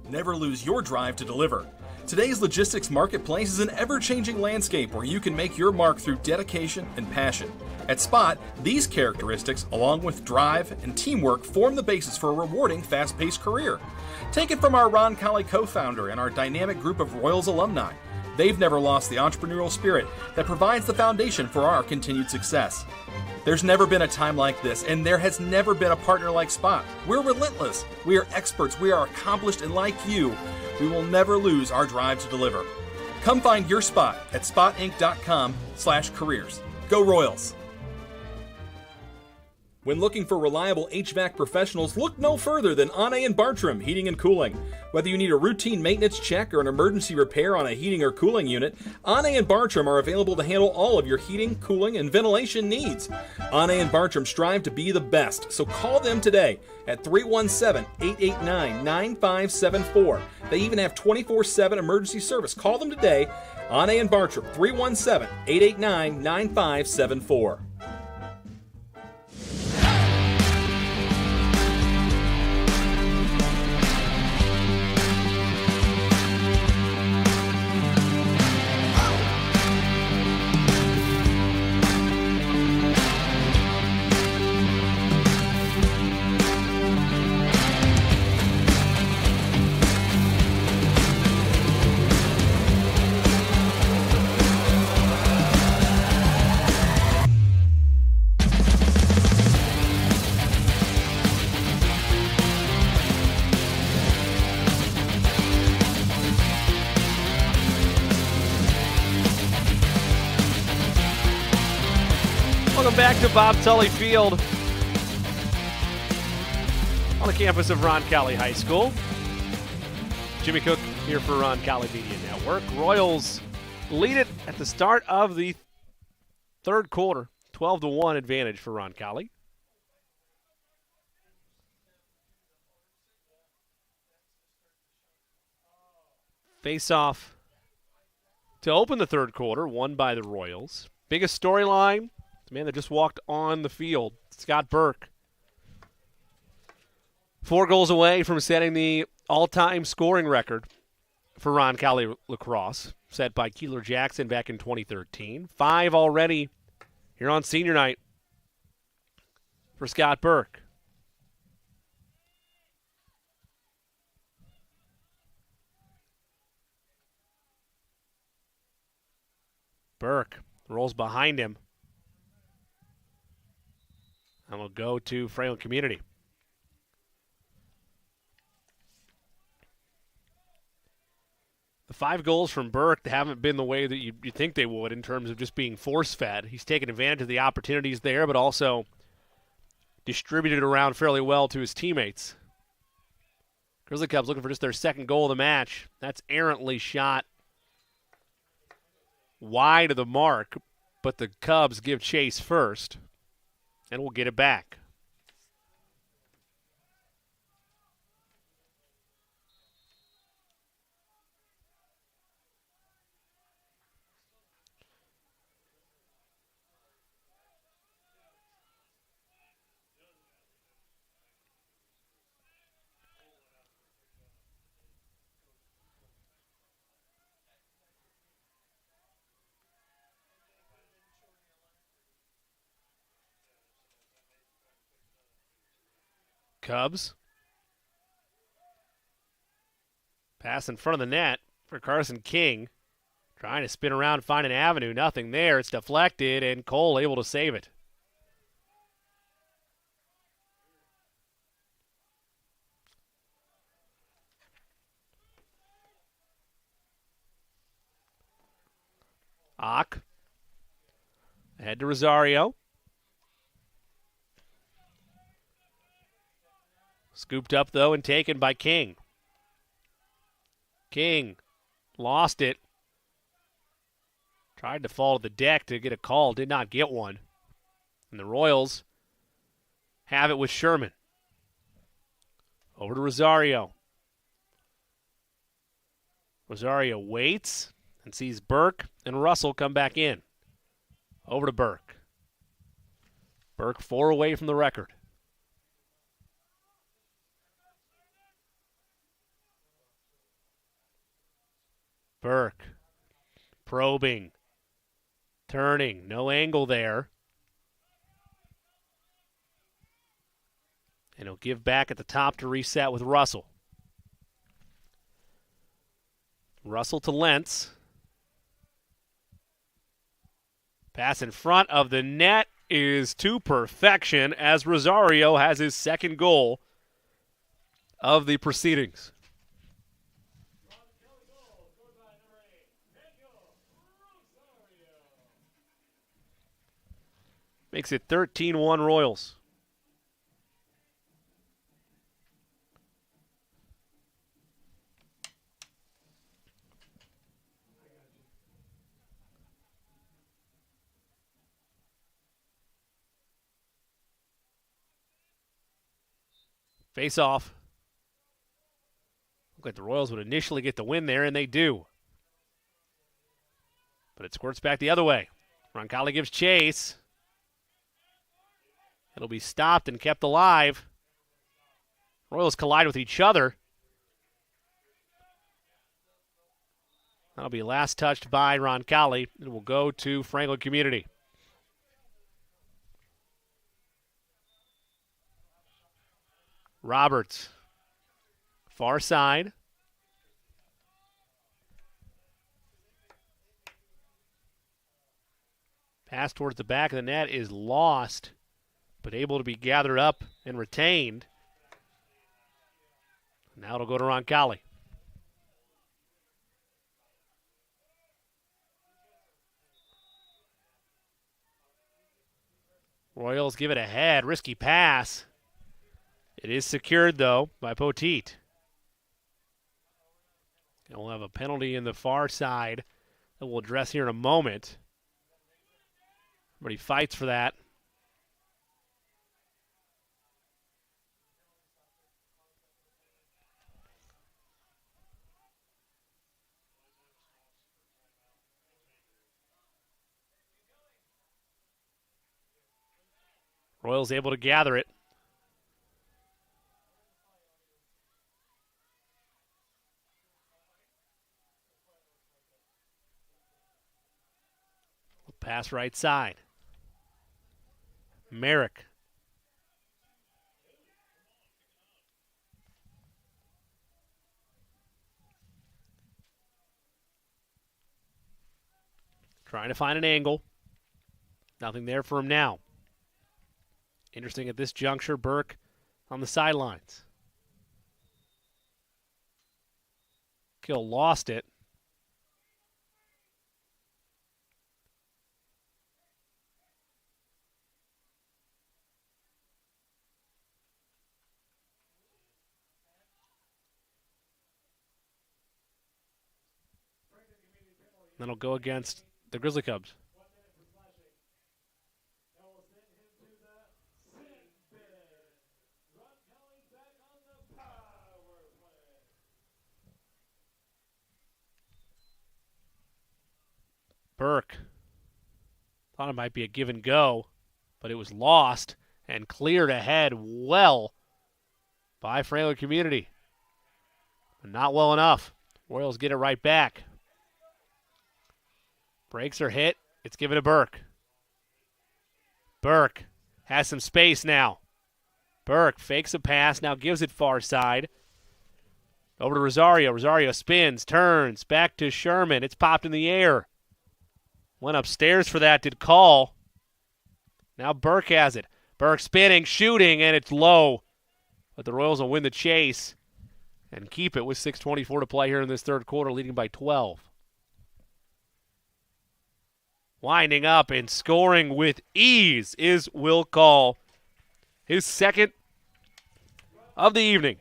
Never lose your drive to deliver. Today's logistics marketplace is an ever-changing landscape where you can make your mark through dedication and passion. At Spot, these characteristics, along with drive and teamwork, form the basis for a rewarding, fast-paced career. Take it from our Roncalli co-founder and our dynamic group of Royals alumni. They've never lost the entrepreneurial spirit that provides the foundation for our continued success. There's never been a time like this, and there has never been a partner like Spot. We're relentless, we are experts, we are accomplished, and like you, we will never lose our drive to deliver. Come find your spot at spotinc.com/careers. Go Royals! When looking for reliable HVAC professionals, look no further than Ane and Bartram Heating and Cooling. Whether you need a routine maintenance check or an emergency repair on a heating or cooling unit, Ane and Bartram are available to handle all of your heating, cooling, and ventilation needs. Ane and Bartram strive to be the best, so call them today at 317-889-9574. They even have 24/7 emergency service. Call them today, Ane and Bartram, 317-889-9574. Welcome back to Bob Tully Field on the campus of Roncalli High School. Jimmy Cook here for Roncalli Media Network. Royals lead it at the start of the third quarter, 12-1 advantage for Roncalli. Face-off to open the third quarter, won by the Royals. Biggest storyline, the man that just walked on the field, Scott Burke. 4 goals away from setting the all-time scoring record for Roncalli Lacrosse, set by Keeler Jackson back in 2013. 5 already here on senior night for Scott Burke. Burke rolls behind him. And we'll go to Franklin Community. The 5 goals from Burke haven't been the way that you think they would in terms of just being force-fed. He's taken advantage of the opportunities there, but also distributed around fairly well to his teammates. Grizzly Cubs looking for just their second goal of the match. That's errantly shot wide of the mark, but the Cubs give chase first. And we'll get it back. Cubs. Pass in front of the net for Carson King. Trying to spin around, find an avenue. Nothing there. It's deflected, and Cole able to save it. Ock. Ahead to Rosario. Scooped up, though, and taken by King. King lost it. Tried to fall to the deck to get a call. Did not get one. And the Royals have it with Sherman. Over to Rosario. Rosario waits and sees Burke and Russell come back in. Over to Burke. Burke 4 away from the record. Burke probing, turning, no angle there. And he'll give back at the top to reset with Russell. Russell to Lentz. Pass in front of the net is to perfection as Rosario has his second goal of the proceedings. Makes it 13-1 Royals. Face off. Looked like the Royals would initially get the win there, and they do. But it squirts back the other way. Roncalli gives chase. It'll be stopped and kept alive. Royals collide with each other. That'll be last touched by Roncalli. It will go to Franklin Community. Roberts. Far side. Pass towards the back of the net is lost, but able to be gathered up and retained. Now it'll go to Roncalli. Royals give it ahead. Risky pass. It is secured, though, by Poteet. And we'll have a penalty in the far side that we'll address here in a moment. But he fights for that. Royals able to gather it. Pass right side. Merrick. Trying to find an angle. Nothing there for him now. Interesting at this juncture, Burke on the sidelines. Kill lost it. That'll go against the Grizzly Cubs. Burke thought it might be a give and go, but it was lost and cleared ahead well by Franklin Community. But not well enough. Royals get it right back. Breaks are hit. It's given to Burke. Burke has some space now. Burke fakes a pass, now gives it far side. Over to Rosario. Rosario spins, turns, back to Sherman. It's popped in the air. Went upstairs for that, did call. Now Burke has it. Burke spinning, shooting, and it's low. But the Royals will win the chase and keep it with 6:24 to play here in this third quarter, leading by 12. Winding up and scoring with ease is Will Call. His second of the evening.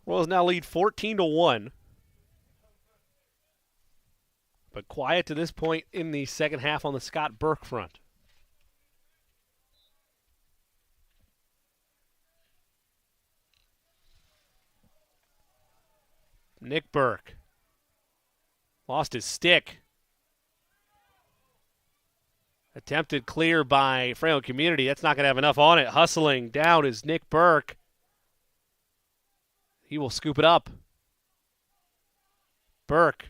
Royals now lead 14-1. But quiet to this point in the second half on the Scott Burke front. Nick Burke lost his stick. Attempted clear by Franklin Community. That's not going to have enough on it. Hustling down is Nick Burke. He will scoop it up. Burke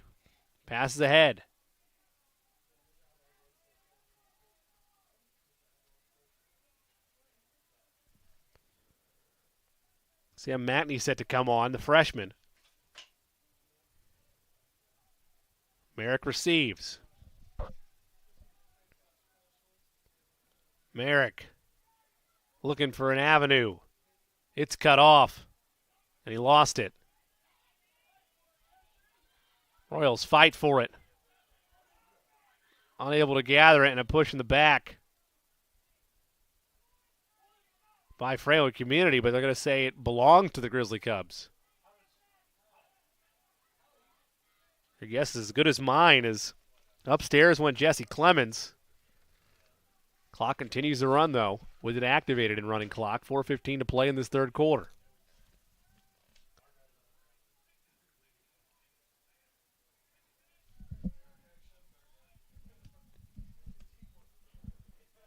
passes ahead. Sam Matney set to come on, the freshman. Merrick receives. Merrick looking for an avenue. It's cut off. and he lost it. Royals fight for it. Unable to gather it, and a push in the back by Franklin Community, but they're going to say it belonged to the Grizzly Cubs. Your guess is as good as mine. As upstairs went Jesse Clemens. Clock continues to run, though, with it activated in running clock. 4:15 to play in this third quarter.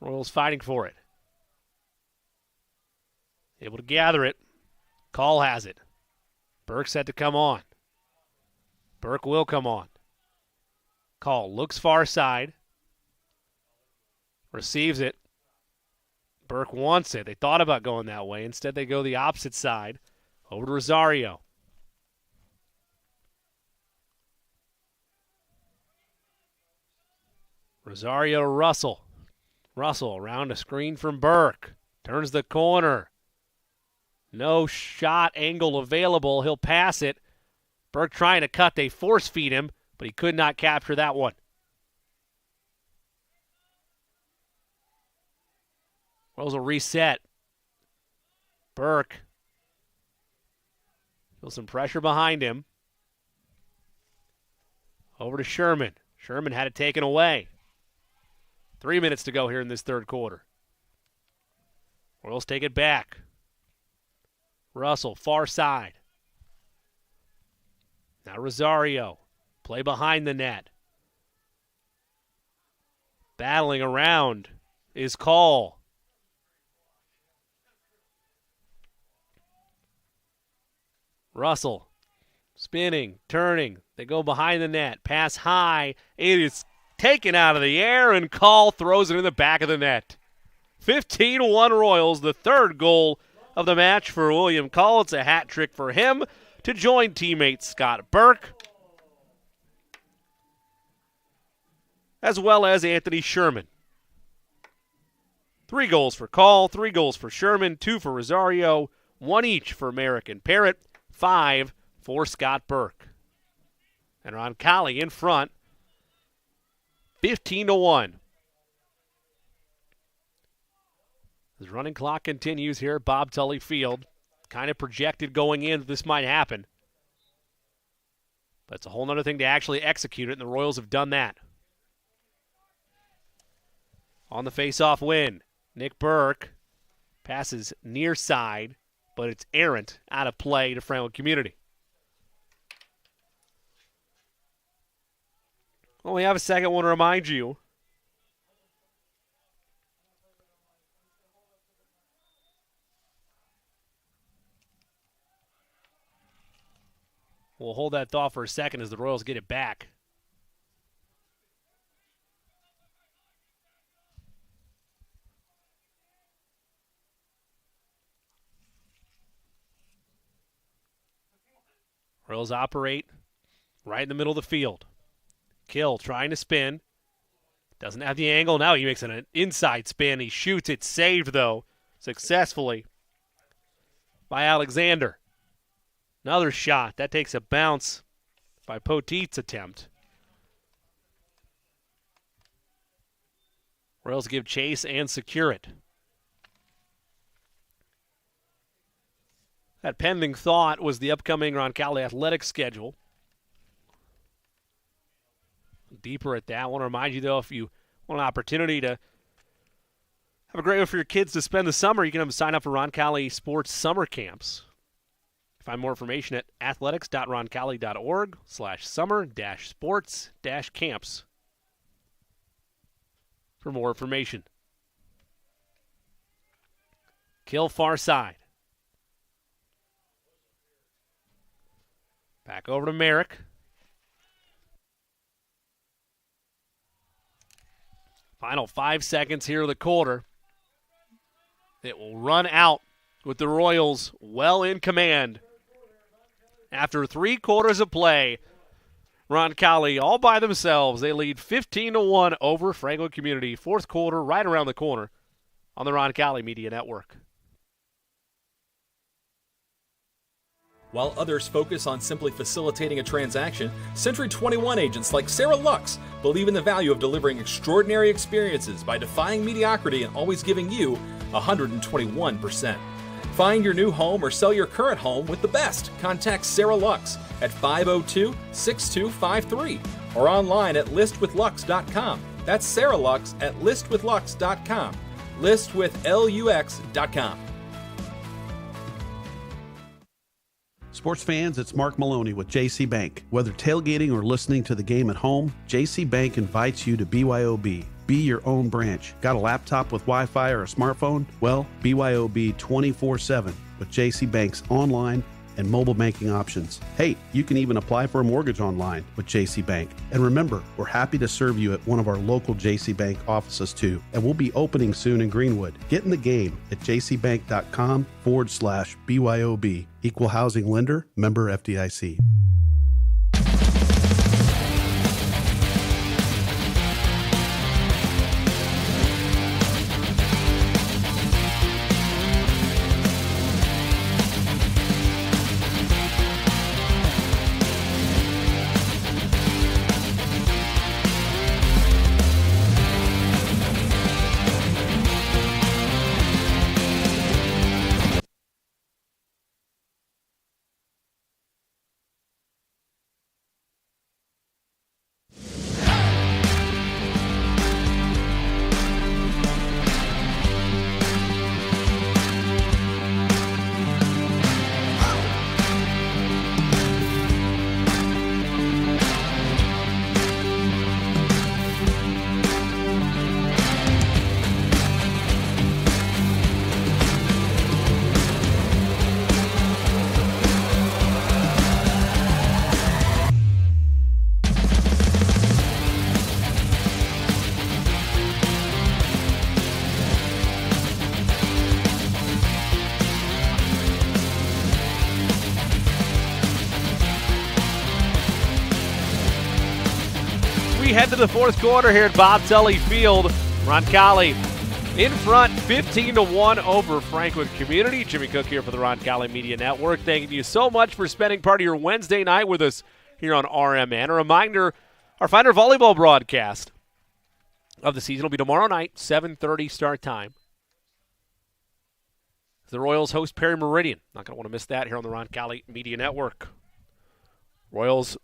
Royals fighting for it. Able to gather it. Call has it. Burke set to come on. Burke will come on. Call looks far side. Receives it. Burke wants it. They thought about going that way. Instead, they go the opposite side. Over to Rosario. Rosario to Russell. Russell around a screen from Burke. Turns the corner. No shot angle available. He'll pass it. Burke trying to cut. They force feed him, but he could not capture that one. Royals will reset. Burke feels some pressure behind him. Over to Sherman. Sherman had it taken away. 3 minutes to go here in this third quarter. Royals take it back. Russell, far side. Now Rosario. Play behind the net. Battling around is Call. Russell. Spinning, turning. They go behind the net. Pass high. It is taken out of the air, and Call throws it in the back of the net. 15-1 Royals, the third goal of the match for William Call. It's a hat trick for him to join teammate Scott Burke, as well as Anthony Sherman. 3 goals for Call, 3 goals for Sherman, 2 for Rosario, 1 each for Merrick and Parrott, 5 for Scott Burke. And Roncalli in front, 15-1. The running clock continues here at Bob Tully Field. Kind of projected going in that this might happen. But it's a whole other thing to actually execute it, and the Royals have done that. On the face-off win, Nick Burke passes near side, but it's errant out of play to Franklin Community. Well, we have a second one to remind you. We'll hold that thought for a second as the Royals get it back. Royals operate right in the middle of the field. Kill trying to spin. Doesn't have the angle. Now he makes an inside spin. He shoots it. Saved, though, successfully by Alexander. Another shot. That takes a bounce by Poteet's attempt. Royals give chase and secure it. That pending thought was the upcoming Roncalli Athletics schedule. Deeper at that. I want to remind you, though, if you want an opportunity to have a great way for your kids to spend the summer, you can have them sign up for Roncalli Sports Summer Camps. Find more information at athletics.roncalli.org/summer-sports-camps for more information. Kill far side. Back over to Merrick. Final 5 seconds here of the quarter. It will run out with the Royals well in command. After 3 quarters of play, Roncalli all by themselves. They lead 15-1 over Franklin Community. Fourth quarter right around the corner on the Roncalli Media Network. While others focus on simply facilitating a transaction, Century 21 agents like Sarah Lux believe in the value of delivering extraordinary experiences by defying mediocrity and always giving you 121%. Find your new home or sell your current home with the best. Contact Sarah Lux at 502-6253 or online at listwithlux.com. That's Sarah Lux at listwithlux.com. Listwithlux.com. Sports fans, it's Mark Maloney with JC Bank. Whether tailgating or listening to the game at home, JC Bank invites you to BYOB. Be your own branch. Got a laptop with Wi-Fi or a smartphone? Well, BYOB 24/7 with JC Bank's online and mobile banking options. Hey, you can even apply for a mortgage online with JC Bank. And remember, we're happy to serve you at one of our local JC Bank offices too. And we'll be opening soon in Greenwood. Get in the game at jcbank.com/BYOB. Equal housing lender, member FDIC. We head to the fourth quarter here at Bob Tully Field. Roncalli in front 15-1 over Franklin Community. Jimmy Cook here for the Roncalli Media Network. Thanking you so much for spending part of your Wednesday night with us here on RMN. A reminder, our Finder volleyball broadcast of the season will be tomorrow night, 7:30 start time. The Royals host Perry Meridian. Not going to want to miss that here on the Roncalli Media Network. Royals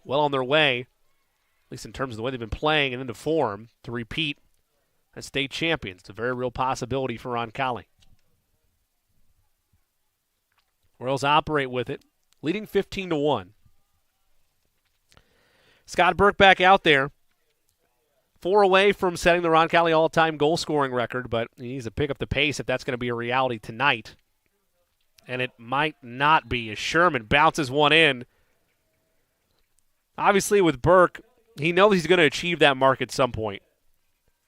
well on their way, at least in terms of the way they've been playing and into form, to repeat as state champions. It's a very real possibility for Roncalli. Royals operate with it, leading 15-1. Scott Burke back out there. 4 away from setting the Roncalli all-time goal-scoring record, but he needs to pick up the pace if that's going to be a reality tonight. And it might not be, as Sherman bounces one in. Obviously, with Burke, he knows he's going to achieve that mark at some point.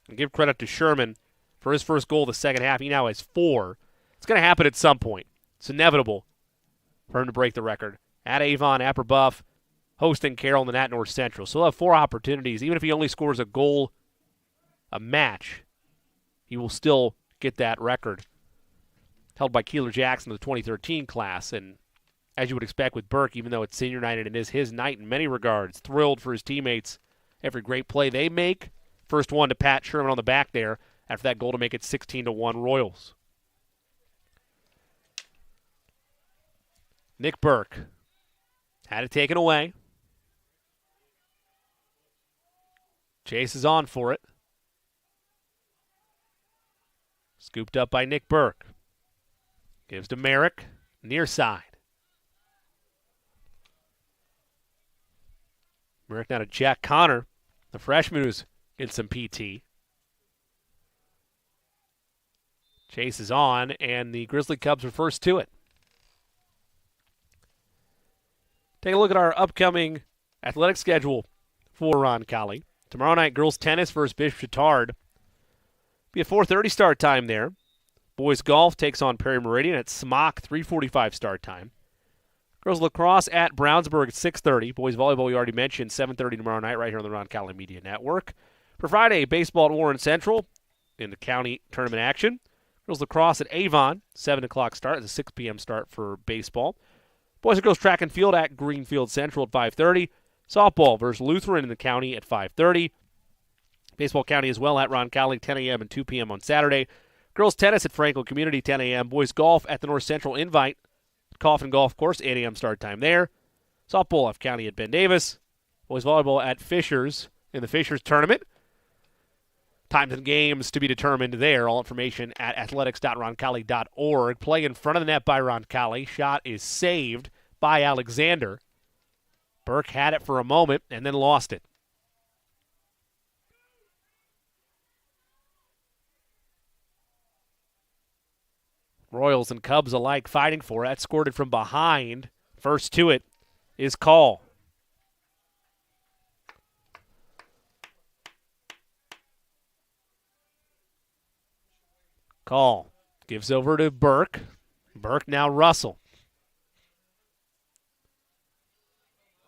And give credit to Sherman for his first goal of the second half. He now has 4. It's going to happen at some point. It's inevitable for him to break the record. At Avon, at Buff, hosting Carroll and at North Central. So he'll have 4 opportunities. Even if he only scores a goal a match, he will still get that record. Held by Keeler Jackson of the 2013 class. And as you would expect with Burke, even though it's senior night and it is his night in many regards, thrilled for his teammates. Every great play they make. First one to pat Sherman on the back there after that goal to make it 16-1 Royals. Nick Burke had it taken away. Chase is on for it. Scooped up by Nick Burke. Gives to Merrick, near side. Merrick now to Jack Connor, the freshman who's in some PT. Chase is on, and the Grizzly Cubs are first to it. Take a look at our upcoming athletic schedule for Roncalli. Tomorrow night, girls tennis versus Bishop Chatard. Be a 4:30 start time there. Boys golf takes on Perry Meridian at Smock, 3:45 start time. Girls lacrosse at Brownsburg at 6:30. Boys volleyball, we already mentioned, 7:30 tomorrow night right here on the Roncalli Media Network. For Friday, baseball at Warren Central in the county tournament action. Girls lacrosse at Avon, 7 o'clock start. It's a 6 p.m. start for baseball. Boys and girls track and field at Greenfield Central at 5:30. Softball versus Lutheran in the county at 5:30. Baseball county as well at Roncalli, 10 a.m. and 2 p.m. on Saturday. Girls tennis at Franklin Community, 10 a.m. Boys golf at the North Central Invite. Coffin Golf Course, 8 a.m. start time there. Softball F County at Ben Davis. Boys volleyball at Fishers in the Fishers tournament. Times and games to be determined there. All information at athletics.roncalli.org. Play in front of the net by Roncalli. Shot is saved by Alexander. Burke had it for a moment and then lost it. Royals and Cubs alike fighting for it. That scored it from behind. First to it is Call. Call gives over to Burke. Burke now Russell.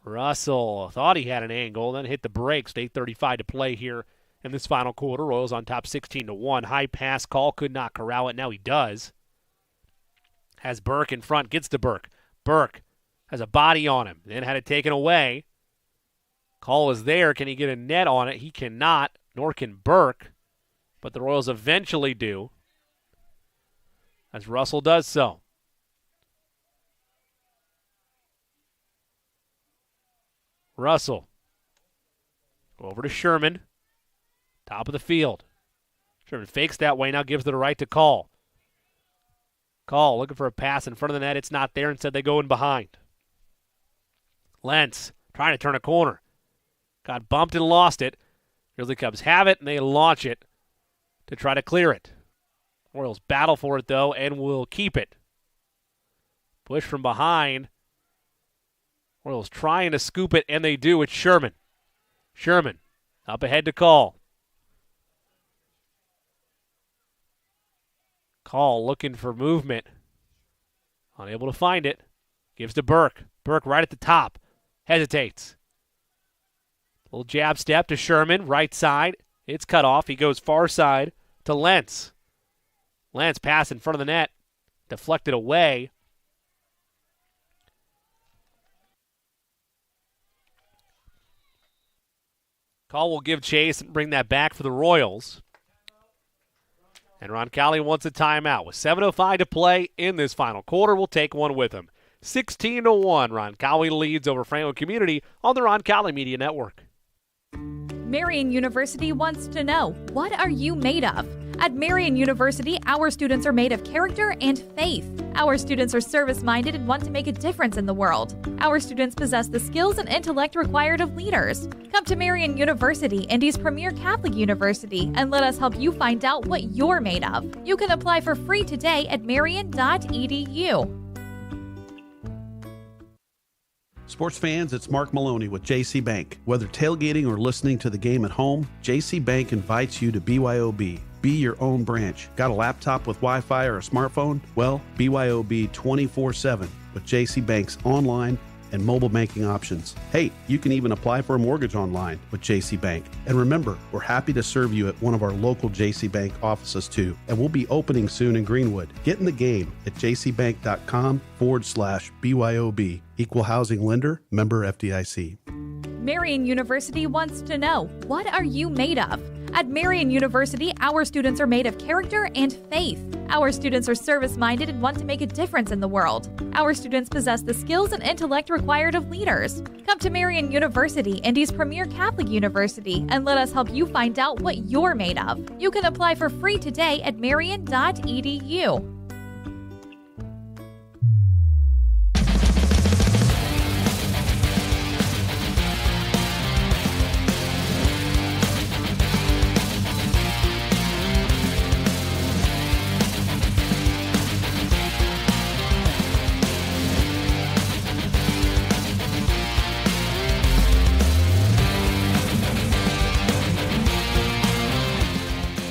Russell thought he had an angle, then hit the brakes. 8:35 to play here in this final quarter. Royals on top 16-1. High pass. Call could not corral it. Now he does. Has Burke in front. Gets to Burke. Burke has a body on him. Then had it taken away. Call is there. Can he get a net on it? He cannot, nor can Burke. But the Royals eventually do, as Russell does so. Russell. Over to Sherman. Top of the field. Sherman fakes that way, now gives it a right to Call. Call looking for a pass in front of the net. It's not there. Instead, they go in behind. Lentz trying to turn a corner. Got bumped and lost it. Grizzly Cubs have it, and they launch it to try to clear it. Royals battle for it, though, and will keep it. Push from behind. Royals trying to scoop it, and they do. It's Sherman. Sherman up ahead to Call. Call looking for movement. Unable to find it. Gives to Burke. Burke right at the top. Hesitates. Little jab step to Sherman. Right side. It's cut off. He goes far side to Lentz. Lentz pass in front of the net. Deflected away. Call will give chase and bring that back for the Royals. And Roncalli wants a timeout. With 7:05 to play in this final quarter, we'll take one with him. 16-1, Roncalli leads over Franklin Community on the Roncalli Media Network. Marian University wants to know, what are you made of? At Marian University, our students are made of character and faith. Our students are service-minded and want to make a difference in the world. Our students possess the skills and intellect required of leaders. Come to Marian University, Indy's premier Catholic university, and let us help you find out what you're made of. You can apply for free today at marian.edu. Sports fans, it's Mark Maloney with JC Bank. Whether tailgating or listening to the game at home, JC Bank invites you to BYOB. Be your own branch. Got a laptop with Wi-Fi or a smartphone? Well, BYOB 24/7 with JC Bank's online and mobile banking options. Hey, you can even apply for a mortgage online with JC Bank. And remember, we're happy to serve you at one of our local JC Bank offices too. And we'll be opening soon in Greenwood. Get in the game at jcbank.com/BYOB. Equal housing lender, member FDIC. Marian University wants to know, what are you made of? At Marian University, our students are made of character and faith. Our students are service-minded and want to make a difference in the world. Our students possess the skills and intellect required of leaders. Come to Marian University, Indy's premier Catholic university, and let us help you find out what you're made of. You can apply for free today at marian.edu.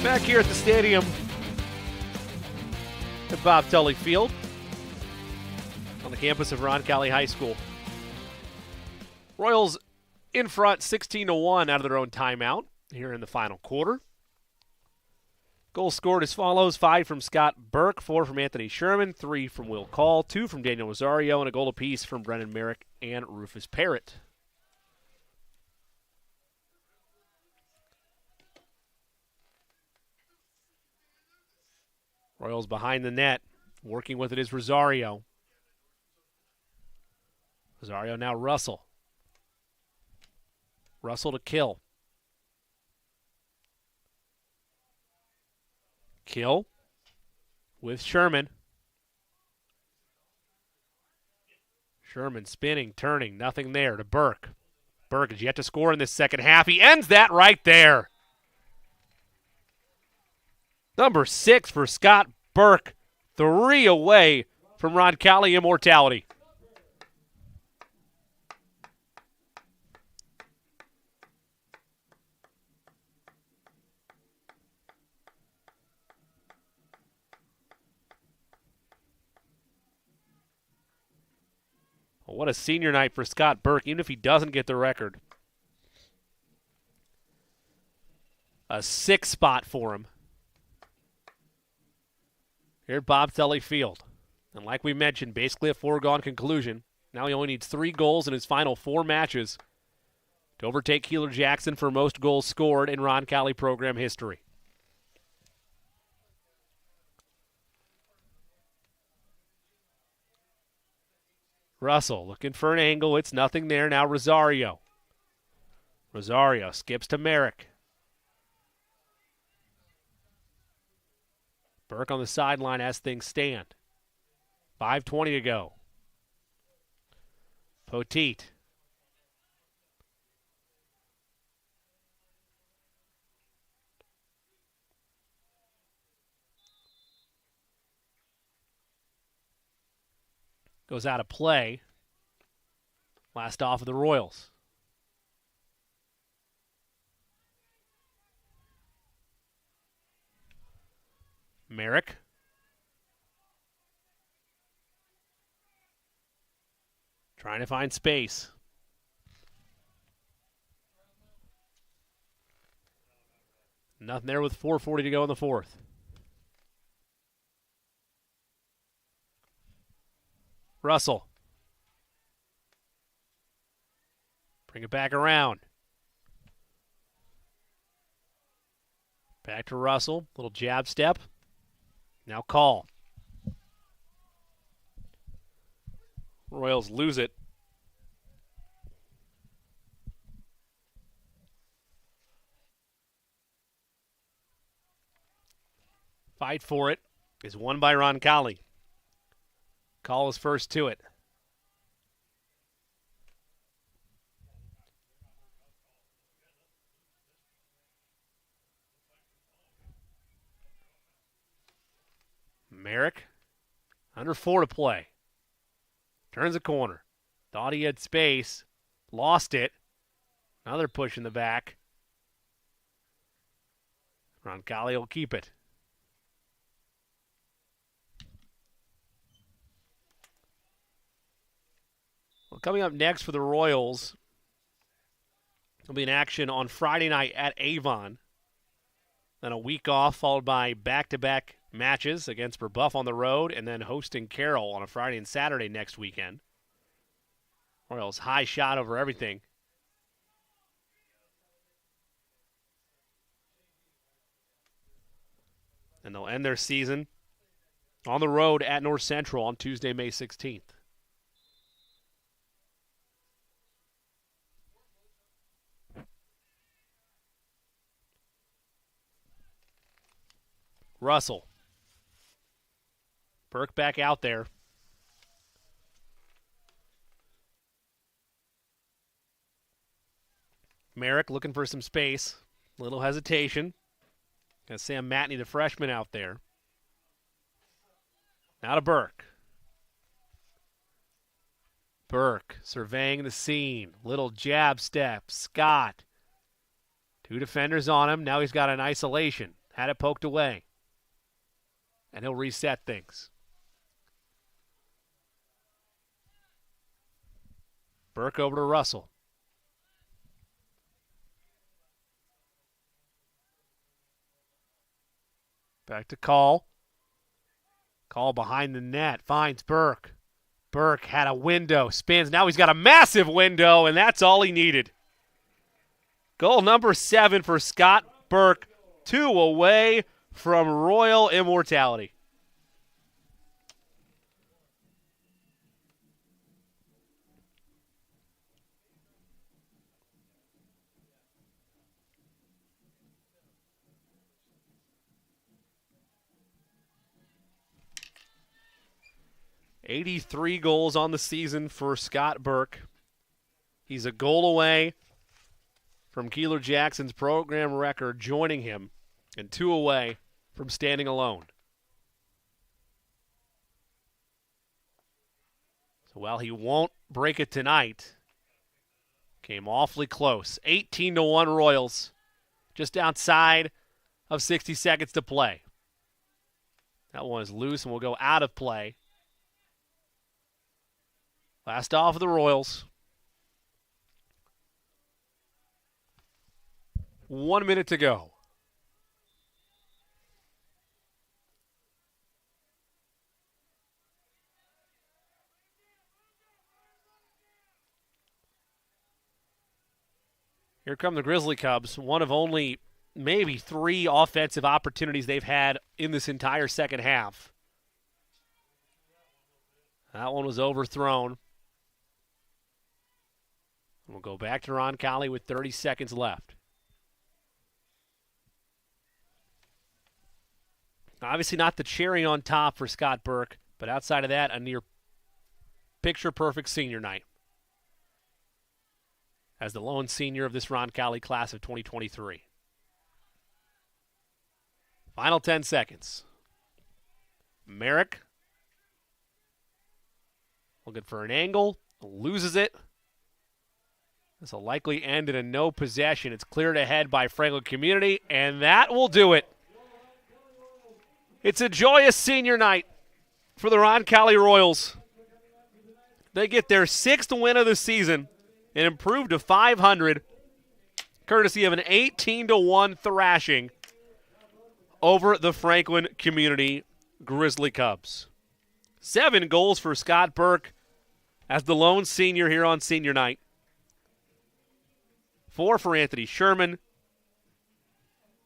Back here at the stadium at Bob Tully Field on the campus of Roncalli High School. Royals in front 16-1 out of their own timeout here in the final quarter. Goals scored as follows: 5 from Scott Burke, 4 from Anthony Sherman, 3 from Will Call, 2 from Daniel Rosario, and a goal apiece from Brennan Merrick and Rufus Parrott. Royals behind the net. Working with it is Rosario. Rosario now Russell. Russell to Kill. Kill with Sherman. Sherman spinning, turning, nothing there to Burke. Burke is yet to score in this second half. He ends that right there. Number 6 for Scott Burke. 3 away from Roncalli immortality. Well, what a senior night for Scott Burke, even if he doesn't get the record. A 6 spot for him here at Bob Tully Field. And like we mentioned, basically a foregone conclusion. Now he only needs 3 goals in his final 4 matches to overtake Keeler Jackson for most goals scored in Roncalli program history. Russell looking for an angle. It's nothing there. Now Rosario. Rosario skips to Merrick. Burke on the sideline as things stand. 5:20 to go. Poteet. Goes out of play. Last off of the Royals. Merrick. Trying to find space. Nothing there with 4:40 to go in the 4th. Russell. Bring it back around. Back to Russell. Little jab step. Now Call. Royals lose it. Fight for it is won by Roncalli. Call is first to it. Merrick, under 4 to play. Turns a corner. Thought he had space. Lost it. Another push in the back. Roncalli will keep it. Well, coming up next for the Royals, there'll be an action on Friday night at Avon. Then a week off, followed by back-to-back matches against Brebeuf on the road, and then hosting Carroll on a Friday and Saturday next weekend. Royals high shot over everything. And they'll end their season on the road at North Central on Tuesday, May 16th. Russell. Burke back out there. Merrick looking for some space. Little hesitation. Got Sam Matney, the freshman, out there. Now to Burke. Burke surveying the scene. Little jab step. Scott. 2 defenders on him. Now he's got an isolation. Had it poked away. And he'll reset things. Burke over to Russell. Back to Call. Call behind the net. Finds Burke. Burke had a window. Spins. Now he's got a massive window, and that's all he needed. Goal number 7 for Scott Burke. 2 away from Royal immortality. $83 goals on the season for Scott Burke. He's a goal away from Keeler Jackson's program record joining him, and 2 away from standing alone. So while he won't break it tonight, came awfully close. 18-1 Royals, just outside of 60 seconds to play. That one is loose and will go out of play. Last off of the Royals. 1 minute to go. Here come the Grizzly Cubs, one of only maybe 3 offensive opportunities they've had in this entire second half. That one was overthrown. We'll go back to Roncalli with 30 seconds left. Obviously not the cherry on top for Scott Burke, but outside of that, a near picture-perfect senior night. As the lone senior of this Roncalli class of 2023. Final 10 seconds. Merrick looking for an angle, loses it. This will likely end in a no possession. It's cleared ahead by Franklin Community, and that will do it. It's a joyous senior night for the Roncalli Royals. They get their 6th win of the season and improve to 500, courtesy of an 18-1 thrashing over the Franklin Community Grizzly Cubs. 7 goals for Scott Burke as the lone senior here on senior night. 4 for Anthony Sherman,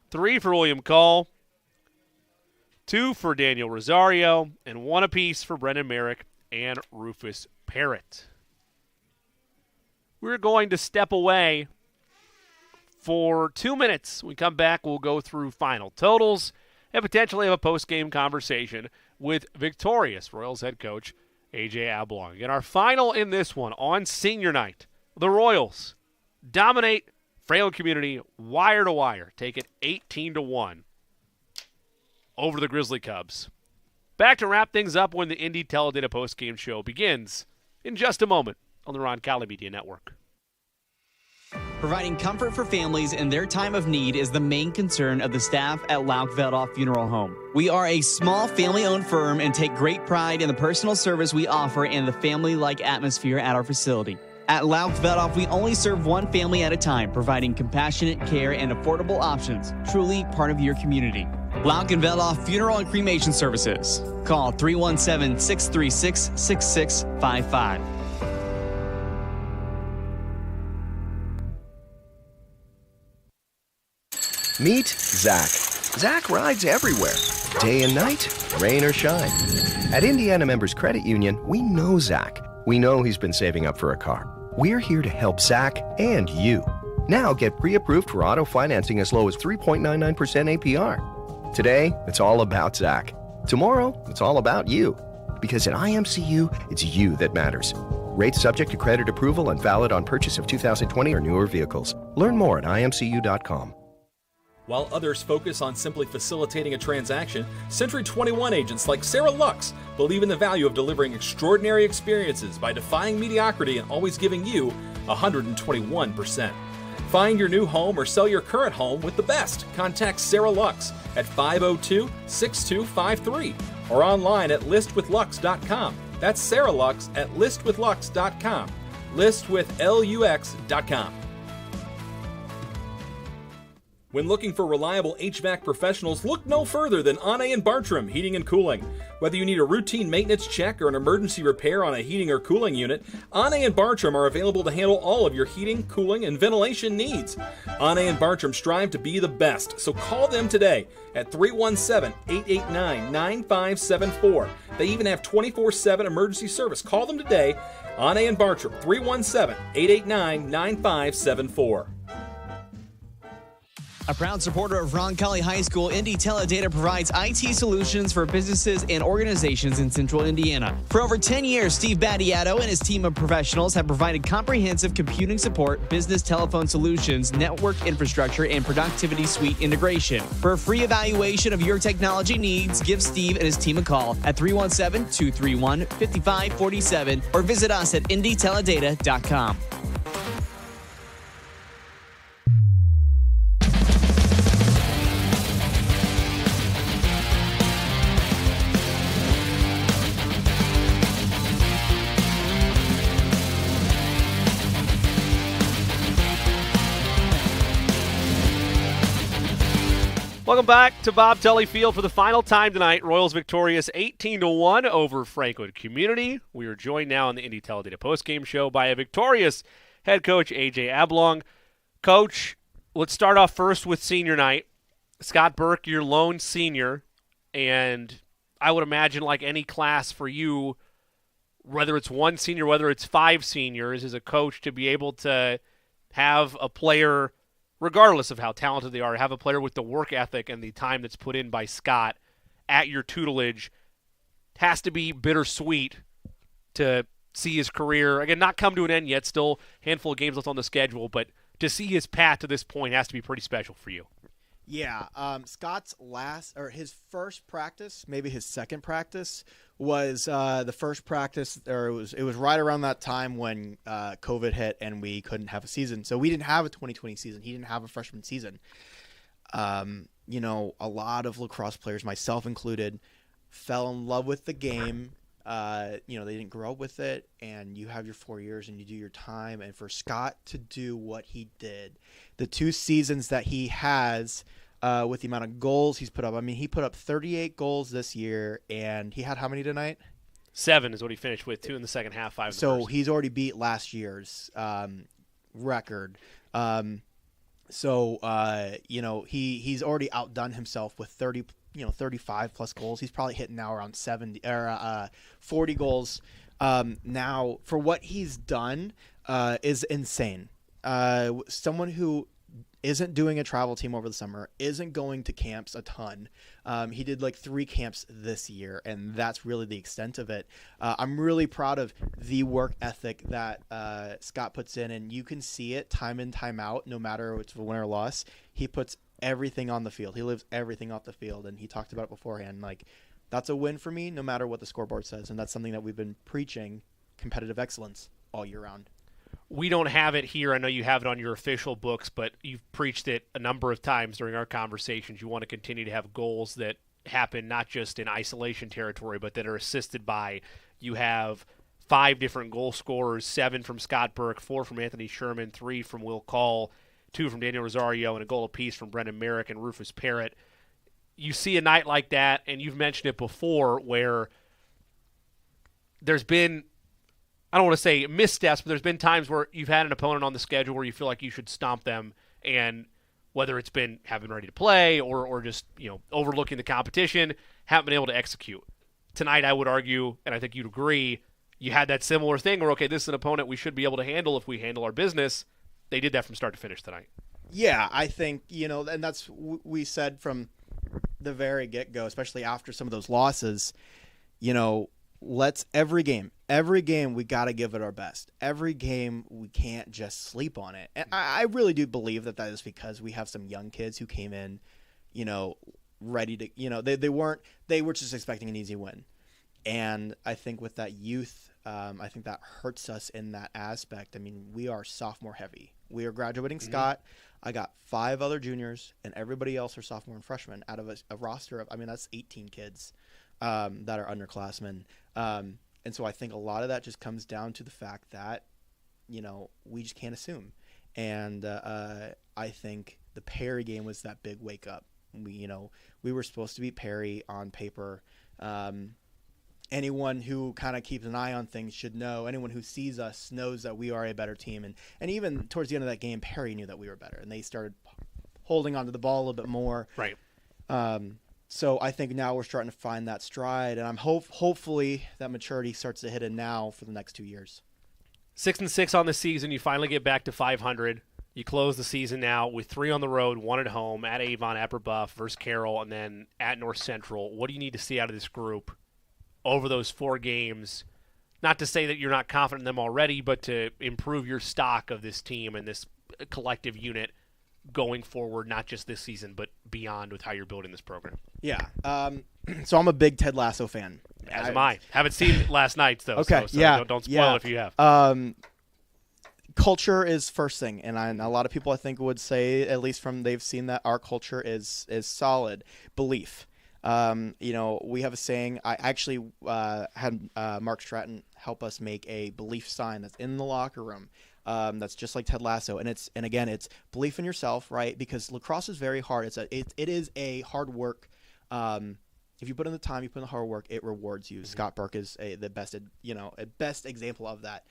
3 for William Call, 2 for Daniel Rosario, and 1 apiece for Brendan Merrick and Rufus Parrott. We're going to step away for 2 minutes. When we come back, we'll go through final totals and potentially have a post-game conversation with victorious Royals head coach A.J. Ablong. And our final in this one on senior night, the Royals dominate Franklin Community wire to wire, take it 18-1 over the Grizzly Cubs. Back to wrap things up when the Indy Teledata postgame show begins in just a moment on the Roncalli Media Network. Providing comfort for families in their time of need is the main concern of the staff at Laukveldhoff Funeral Home. We are a small family-owned firm and take great pride in the personal service we offer and the family-like atmosphere at our facility. At Laukveldhoff, we only serve one family at a time, providing compassionate care and affordable options, truly part of your community. Laukveldhoff Funeral and Cremation Services. Call 317-636-6655. Meet Zach. Zach rides everywhere, day and night, rain or shine. At Indiana Members Credit Union, we know Zach. We know he's been saving up for a car. We're here to help Zach and you. Now get pre-approved for auto financing as low as 3.99% APR. Today, it's all about Zach. Tomorrow, it's all about you. Because at IMCU, it's you that matters. Rates subject to credit approval and valid on purchase of 2020 or newer vehicles. Learn more at imcu.com. While others focus on simply facilitating a transaction, Century 21 agents like Sarah Lux believe in the value of delivering extraordinary experiences by defying mediocrity and always giving you 121%. Find your new home or sell your current home with the best. Contact Sarah Lux at 502-6253 or online at listwithlux.com. That's Sarah Lux at listwithlux.com. Listwithlux.com. When looking for reliable HVAC professionals, look no further than Ane and Bartram Heating and Cooling. Whether you need a routine maintenance check or an emergency repair on a heating or cooling unit, Ane and Bartram are available to handle all of your heating, cooling, and ventilation needs. Ane and Bartram strive to be the best, so call them today at 317-889-9574. They even have 24/7 emergency service. Call them today, Ane and Bartram, 317-889-9574. A proud supporter of Roncalli High School, Indy Teledata provides IT solutions for businesses and organizations in Central Indiana. For over 10 years, Steve Battiato and his team of professionals have provided comprehensive computing support, business telephone solutions, network infrastructure, and productivity suite integration. For a free evaluation of your technology needs, give Steve and his team a call at 317-231-5547 or visit us at indyteledata.com. Welcome back to Bob Tully Field for the final time tonight. Royals victorious 18-1 over Frankwood Community. We are joined now on the Indy Teledata postgame show by a victorious head coach, A.J. Ablong. Coach, let's start off first with senior night. Scott Burke, your lone senior, and I would imagine like any class for you, whether it's one senior, whether it's five seniors, as a coach, to be able to have a player, regardless of how talented they are, have a player with the work ethic and the time that's put in by Scott at your tutelage has to be bittersweet to see his career, again, not come to an end yet, still a handful of games left on the schedule, but to see his path to this point has to be pretty special for you. Yeah, Scott's his first practice, maybe his second practice, was the first practice, or it was right around that time when COVID hit and we couldn't have a season. So we didn't have a 2020 season. He didn't have a freshman season. A lot of lacrosse players, myself included, fell in love with the game. They didn't grow up with it, and you have your 4 years and you do your time. And for Scott to do what he did, the 2 seasons that he has, with the amount of goals he's put up. I mean, he put up 38 goals this year, and he had how many tonight? 7 is what he finished with, 2 in the second half, 5 in the So first. he's already beat last year's record. He's already outdone himself with 35 plus goals. He's probably hitting now around 40 goals. Now, for what he's done is insane. Someone who isn't doing a travel team over the summer, isn't going to camps a ton. He did like 3 camps this year, and that's really the extent of it. I'm really proud of the work ethic that Scott puts in, and you can see it time in, time out, no matter if it's a win or loss. He puts everything on the field. He lives everything off the field, and he talked about it beforehand. Like, that's a win for me, no matter what the scoreboard says, and that's something that we've been preaching, competitive excellence, all year round. We don't have it here. I know you have it on your official books, but you've preached it a number of times during our conversations. You want to continue to have goals that happen not just in isolation territory, but that are assisted by, you have 5 different goal scorers, 7 from Scott Burke, 4 from Anthony Sherman, 3 from Will Call, 2 from Daniel Rosario, and a goal apiece from Brendan Merrick and Rufus Parrott. You see a night like that, and you've mentioned it before, where there's been, I don't want to say missteps, but there's been times where you've had an opponent on the schedule where you feel like you should stomp them, and whether it's been having ready to play or just, overlooking the competition, haven't been able to execute. Tonight, I would argue, and I think you'd agree, you had that similar thing where, okay, this is an opponent we should be able to handle if we handle our business. They did that from start to finish tonight. Yeah, I think, and that's we said from the very get-go, especially after some of those losses, let's every game we got to give it our best. Every game we can't just sleep on it. And I really do believe that is because we have some young kids who came in, ready to, they were just expecting an easy win. And I think with that youth, I think that hurts us in that aspect. I mean, we are sophomore heavy. We are graduating Scott. I got 5 other juniors, and everybody else are sophomore and freshmen out of a roster of, that's 18 kids that are underclassmen. And so I think a lot of that just comes down to the fact that, we just can't assume. And I think the Perry game was that big wake up. We were supposed to beat Perry on paper. Anyone who kind of keeps an eye on things should know. Anyone who sees us knows that we are a better team. And even towards the end of that game, Perry knew that we were better, and they started holding onto the ball a little bit more. Right. So I think now we're starting to find that stride, and I'm hopefully that maturity starts to hit in now for the next 2 years. 6-6 on the season. You finally get back to 500. You close the season now with 3 on the road, 1 at home, at Avon, at Brebeuf versus Carroll, and then at North Central. What do you need to see out of this group over those 4 games? Not to say that you're not confident in them already, but to improve your stock of this team and this collective unit going forward, not just this season, but beyond with how you're building this program. Yeah. So I'm a big Ted Lasso fan. As am I. Haven't seen it last night, though. Okay. So yeah. Don't spoil it if you have. Culture is first thing, and a lot of people I think would say, at least from they've seen that our culture is solid. Belief. We have a saying. I actually had Mark Stratton help us make a belief sign that's in the locker room. That's just like Ted Lasso, and it's belief in yourself, right? Because lacrosse is very hard. It is a hard work. If you put in the time, you put in the hard work, it rewards you. Mm-hmm. Scott Burke is the best, a best example of that.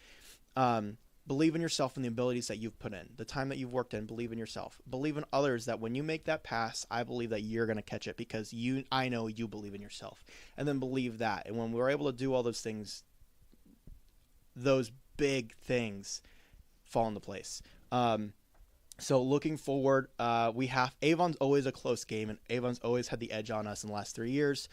Believe in yourself and the abilities that you've put in, the time that you've worked in. Believe in yourself. Believe in others that when you make that pass, I believe that you're going to catch it because I know you believe in yourself. And then believe that. And when we're able to do all those things, those big things fall into place. So looking forward, Avon's always a close game, and Avon's always had the edge on us in the last 3 years.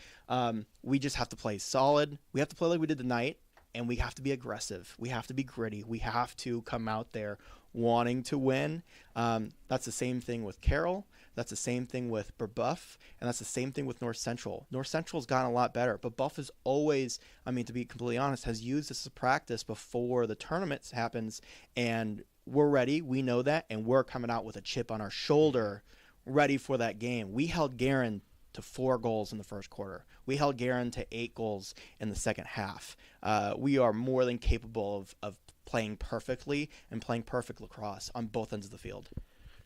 We just have to play solid. We have to play like we did tonight. And we have to be aggressive. We have to be gritty. We have to come out there wanting to win. That's the same thing with Carroll. That's the same thing with Brebeuf. And that's the same thing with North Central. North Central's gotten a lot better. But Brebeuf is always, to be completely honest, has used this as a practice before the tournament happens. And we're ready. We know that. And we're coming out with a chip on our shoulder ready for that game. We held Guerin to 4 goals in the first quarter. We held Guerin to 8 goals in the second half. We are more than capable of playing perfectly and playing perfect lacrosse on both ends of the field.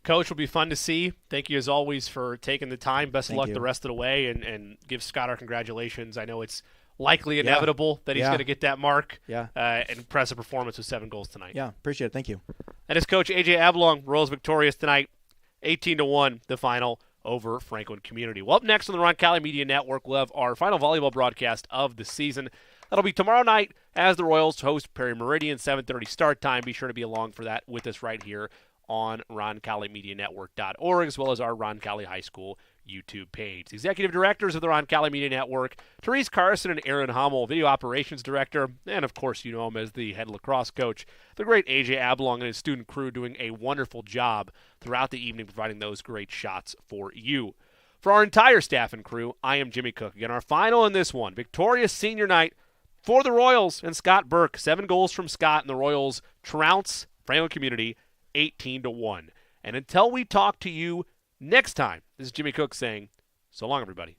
Coach, will be fun to see. Thank you as always for taking the time. Best of luck you. The rest of the way, and give Scott our congratulations. I know it's likely inevitable that he's going to get that mark. Yeah. And impressive performance with 7 goals tonight. Yeah, appreciate it. Thank you. And his coach, AJ Ablong, Royals victorious tonight, 18-1, the final over Franklin Community. Well, up next on the Roncalli Media Network, we'll have our final volleyball broadcast of the season. That'll be tomorrow night as the Royals host Perry Meridian, 7:30 start time. Be sure to be along for that with us right here on RoncalliMediaNetwork.org, as well as our Roncalli High School YouTube page. The executive directors of the Roncalli Media Network, Therese Carson and Aaron Hummel, video operations director, and of course you know him as the head lacrosse coach, the great AJ Ablong and his student crew doing a wonderful job throughout the evening providing those great shots for you. For our entire staff and crew, I am Jimmy Cook. Again, our final in this one, victorious senior night for the Royals and Scott Burke. 7 goals from Scott, and the Royals trounce Franklin Community 18-1. And until we talk to you next time, this is Jimmy Cook saying, so long, everybody.